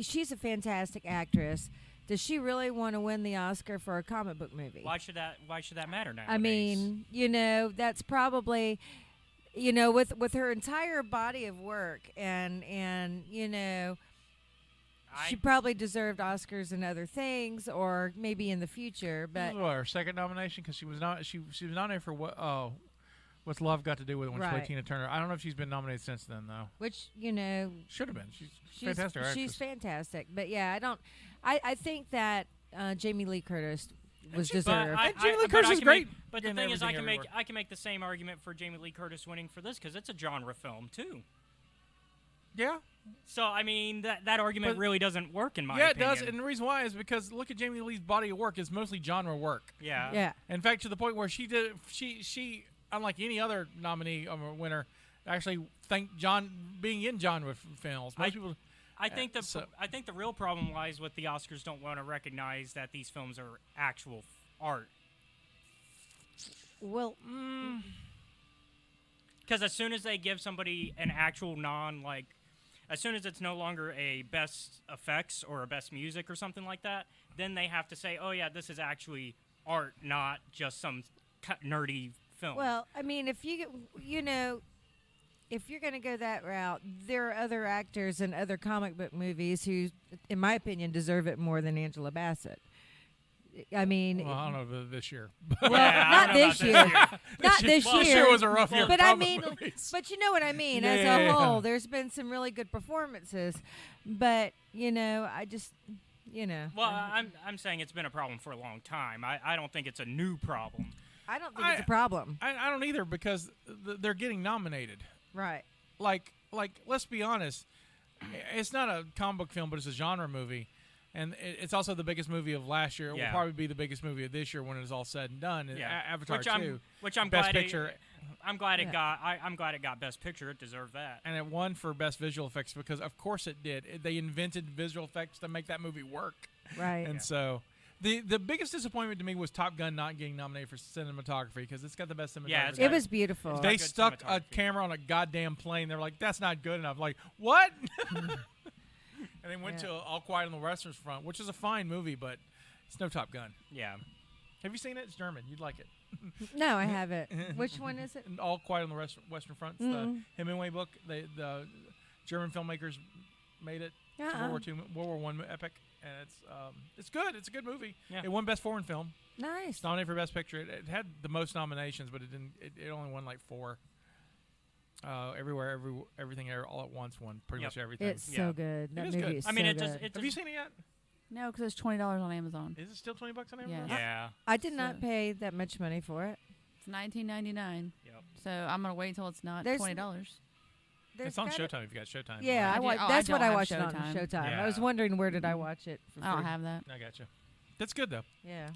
she's a fantastic actress. Does she really want to win the Oscar for a comic book movie? Why should that matter now? I mean, that's probably, with her entire body of work and she probably deserved Oscars and other things, or maybe in the future. This But is her second nomination because she was nominated for what's Love Got to Do with it when she played Right. Tina Turner. I don't know if she's been nominated since then though. which Should have been. She's fantastic. she's actress. fantastic. But yeah, I think that Jamie Lee Curtis was she's- deserved. And Jamie Lee Curtis is great. But the in thing is, I everything can make the same argument for Jamie Lee Curtis winning for this because it's a genre film too. Yeah. So I mean that argument But- really doesn't work in my Yeah, opinion. it does, and the reason why is because look at Jamie Lee's body of work is mostly genre work. yeah. yeah. In fact, to the point where she unlike any other nominee or winner, actually thanked being in genre films. Most people. I think so- the real problem lies with the Oscars don't want to recognize that these films are actual art. Well, Because as soon as they give somebody an actual as soon as it's no longer a best effects or a best music or something like that, then they have to say, oh yeah, this is actually art, not just some nerdy film. well, I mean, if if you're going to go that route, there are other actors in other comic book movies who, in my opinion, deserve it more than Angela Bassett. I mean, Well, I don't know about this year. well, Yeah, I not don't know this about year. this year. Not this Well, This year. year was a rough year. But for I comic mean, movies. but you know what I mean. Yeah, As yeah, a yeah. whole, there's been some really good performances, but I just, Well, I'm saying it's been a problem for a long time. I don't think it's a new problem. I don't think it's a problem. I don't either because they're getting nominated. Right. Like, let's be honest. It's not a comic book film, but it's a genre movie. And it's also the biggest movie of last year. It Yeah. will probably be the biggest movie of this year when it's all said and done. Yeah. Avatar Which I'm Best glad Picture. I'm glad it Yeah. got. I'm glad it got Best Picture. It deserved that. And it won for Best Visual Effects because, of course, it did. They invented visual effects to make that movie work. Right. And so the biggest disappointment to me was Top Gun not getting nominated for cinematography because it's got the best cinematography. Yeah, it's It was beautiful. They good stuck a cinematography. camera on a goddamn plane. They were like, that's not good enough. Like, what? And they went Yeah. to All Quiet on the Western Front, which is a fine movie, but It's no Top Gun. Yeah. Have you seen it? It's German. You'd like it. No, I haven't. Which one is it? And All Quiet on the Western Front. It's the Hemingway book. The German filmmakers made it. It's a World War I epic, and it's good. It's a good movie. Yeah. It won Best Foreign Film. Nice. It's nominated for Best Picture. It had the most nominations, but it didn't. It only won like 4. Everywhere, everything, all at once won pretty much everything. It's so good. That is movie good. is I mean, so it just good. it Have you just seen it yet? No, because it's $20 on Amazon. Is it still $20 on Amazon? Yes. yeah. I did not So- pay that much money for it. It's $19.99. Yep. So I'm gonna wait until it's not There's- $20. It's on Showtime if you got Showtime. Yeah, I I do- watch. oh, I That's what don't I have watched it on Showtime. Showtime. I was Yeah. wondering where did I watch it? For I don't free. have that. I got you. That's good though. Yeah.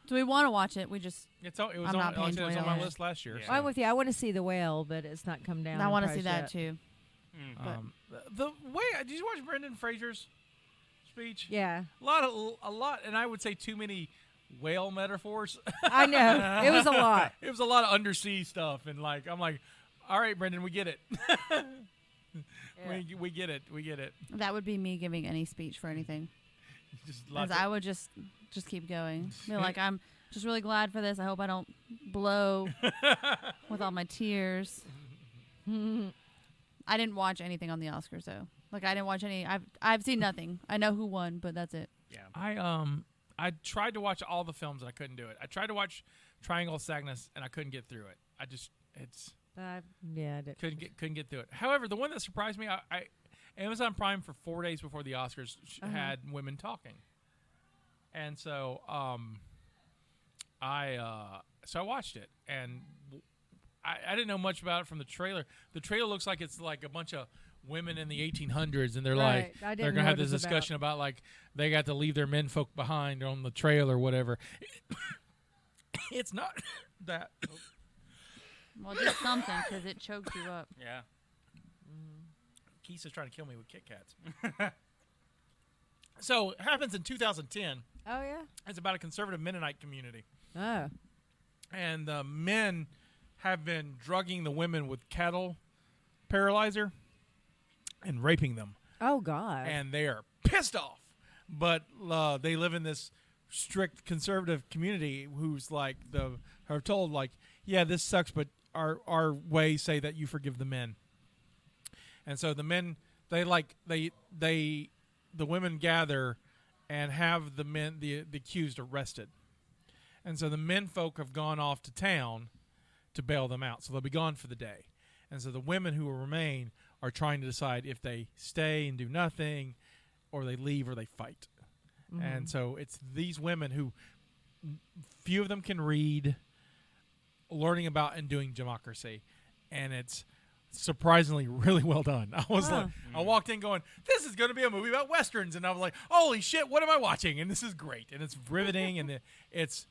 So we want to watch it. We just It was I'm on. not Like I paying said, it was on my $20. list last year. Yeah. so, I'm with you. I want to see The Whale, but it's not come down. I in want to price see that yet. too. Mm. the way did you watch Brendan Fraser's speech? Yeah, A lot, and I would say too many whale metaphors. I know. It was a lot. It was a lot of undersea stuff, and I'm like, all right, Brendan, we get it. we get it. We get it. That would be me giving any speech for anything. Just Because lots I would just keep going. Be like, I'm just really glad for this. I hope I don't blow with all my tears. I didn't watch anything on the Oscars though. Like I didn't watch any. I've seen nothing. I know who won, but that's it. Yeah. I tried to watch all the films and I couldn't do it. I tried to watch Triangle of Sadness and I couldn't get through it. I Yeah, couldn't get through it. However, the one that surprised me, I Amazon Prime for 4 days before the Oscars had women talking, and so I watched it, and I didn't know much about it from the trailer. The trailer looks like it's like a bunch of women in the 1800s, and they're Right. like I didn't they're gonna know have what this it was discussion about like they got to leave their menfolk behind on the trail or whatever. It's not that. Well, do something because it chokes you up. Yeah. Kisa's trying to kill me with Kit Kats. So it happens in 2010. Oh yeah. It's about a conservative Mennonite community, Oh. and the men have been drugging the women with cattle paralyzer and raping them, Oh God. and they are pissed off. But they live in this strict conservative community who's like are told like, yeah, this sucks, but our ways say that you forgive the men. And so the men, the women gather and have the men, the accused, arrested. And so the men folk have gone off to town to bail them out. So they'll be gone for the day. And so the women who will remain are trying to decide if they stay and do nothing or they leave or they fight. Mm-hmm. And so it's these women who few of them can read, learning about and doing democracy. And it's surprisingly really well done. I was like, I walked in going, this is going to be a movie about Westerns. And I was like, holy shit, what am I watching? And this is great. And it's riveting. And it's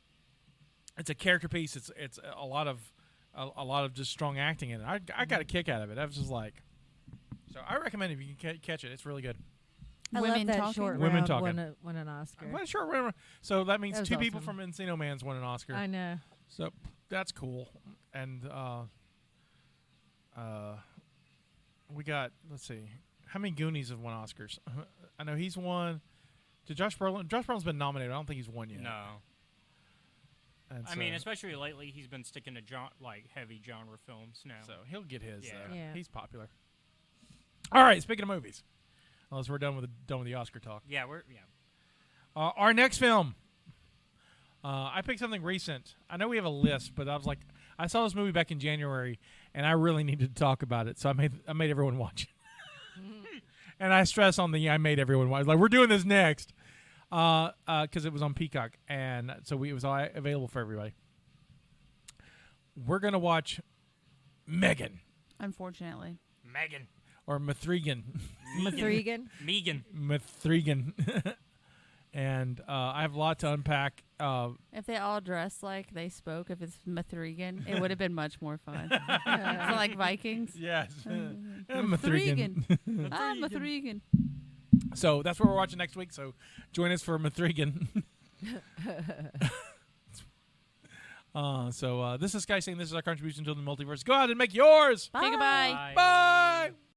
a character piece. It's a lot of just strong acting in it. I got a kick out of it. I was just like, so I recommend it if you can catch it. It's really good. I Women love that talking? short Women round talking. won an Oscar. I'm not sure. So that means That was 2 people awesome. from Encino Man's won an Oscar. I know. So that's cool. And we got, let's see, how many Goonies have won Oscars? I know he's won. Did Josh Brolin? Josh Brolin's been nominated. I don't think he's won yet. No. And I mean, especially lately, he's been sticking to heavy genre films now. so he'll get his. Yeah. Yeah. He's popular. All right. Speaking of movies, unless we're done with the Oscar talk, Yeah, our next film. I picked something recent. I know we have a list, but I was like, I saw this movie back in January, and I really needed to talk about it, so I made everyone watch it. And I stress on I made everyone watch. Like, we're doing this next, because it was on Peacock, and so it was all available for everybody. We're gonna watch Megan Unfortunately. Megan. or Mithrigan. Mithrigan. Megan. Mithrigan. And I have a lot to unpack. If they all dressed like they spoke, if it's Mithrigan, it would have been much more fun. So like Vikings. Yes. Mithrigan. Mithrigan. So that's what we're watching next week. So join us for Mithrigan. So this is Sky saying this is our contribution to the multiverse. Go out and make yours. Say goodbye. Bye. Bye.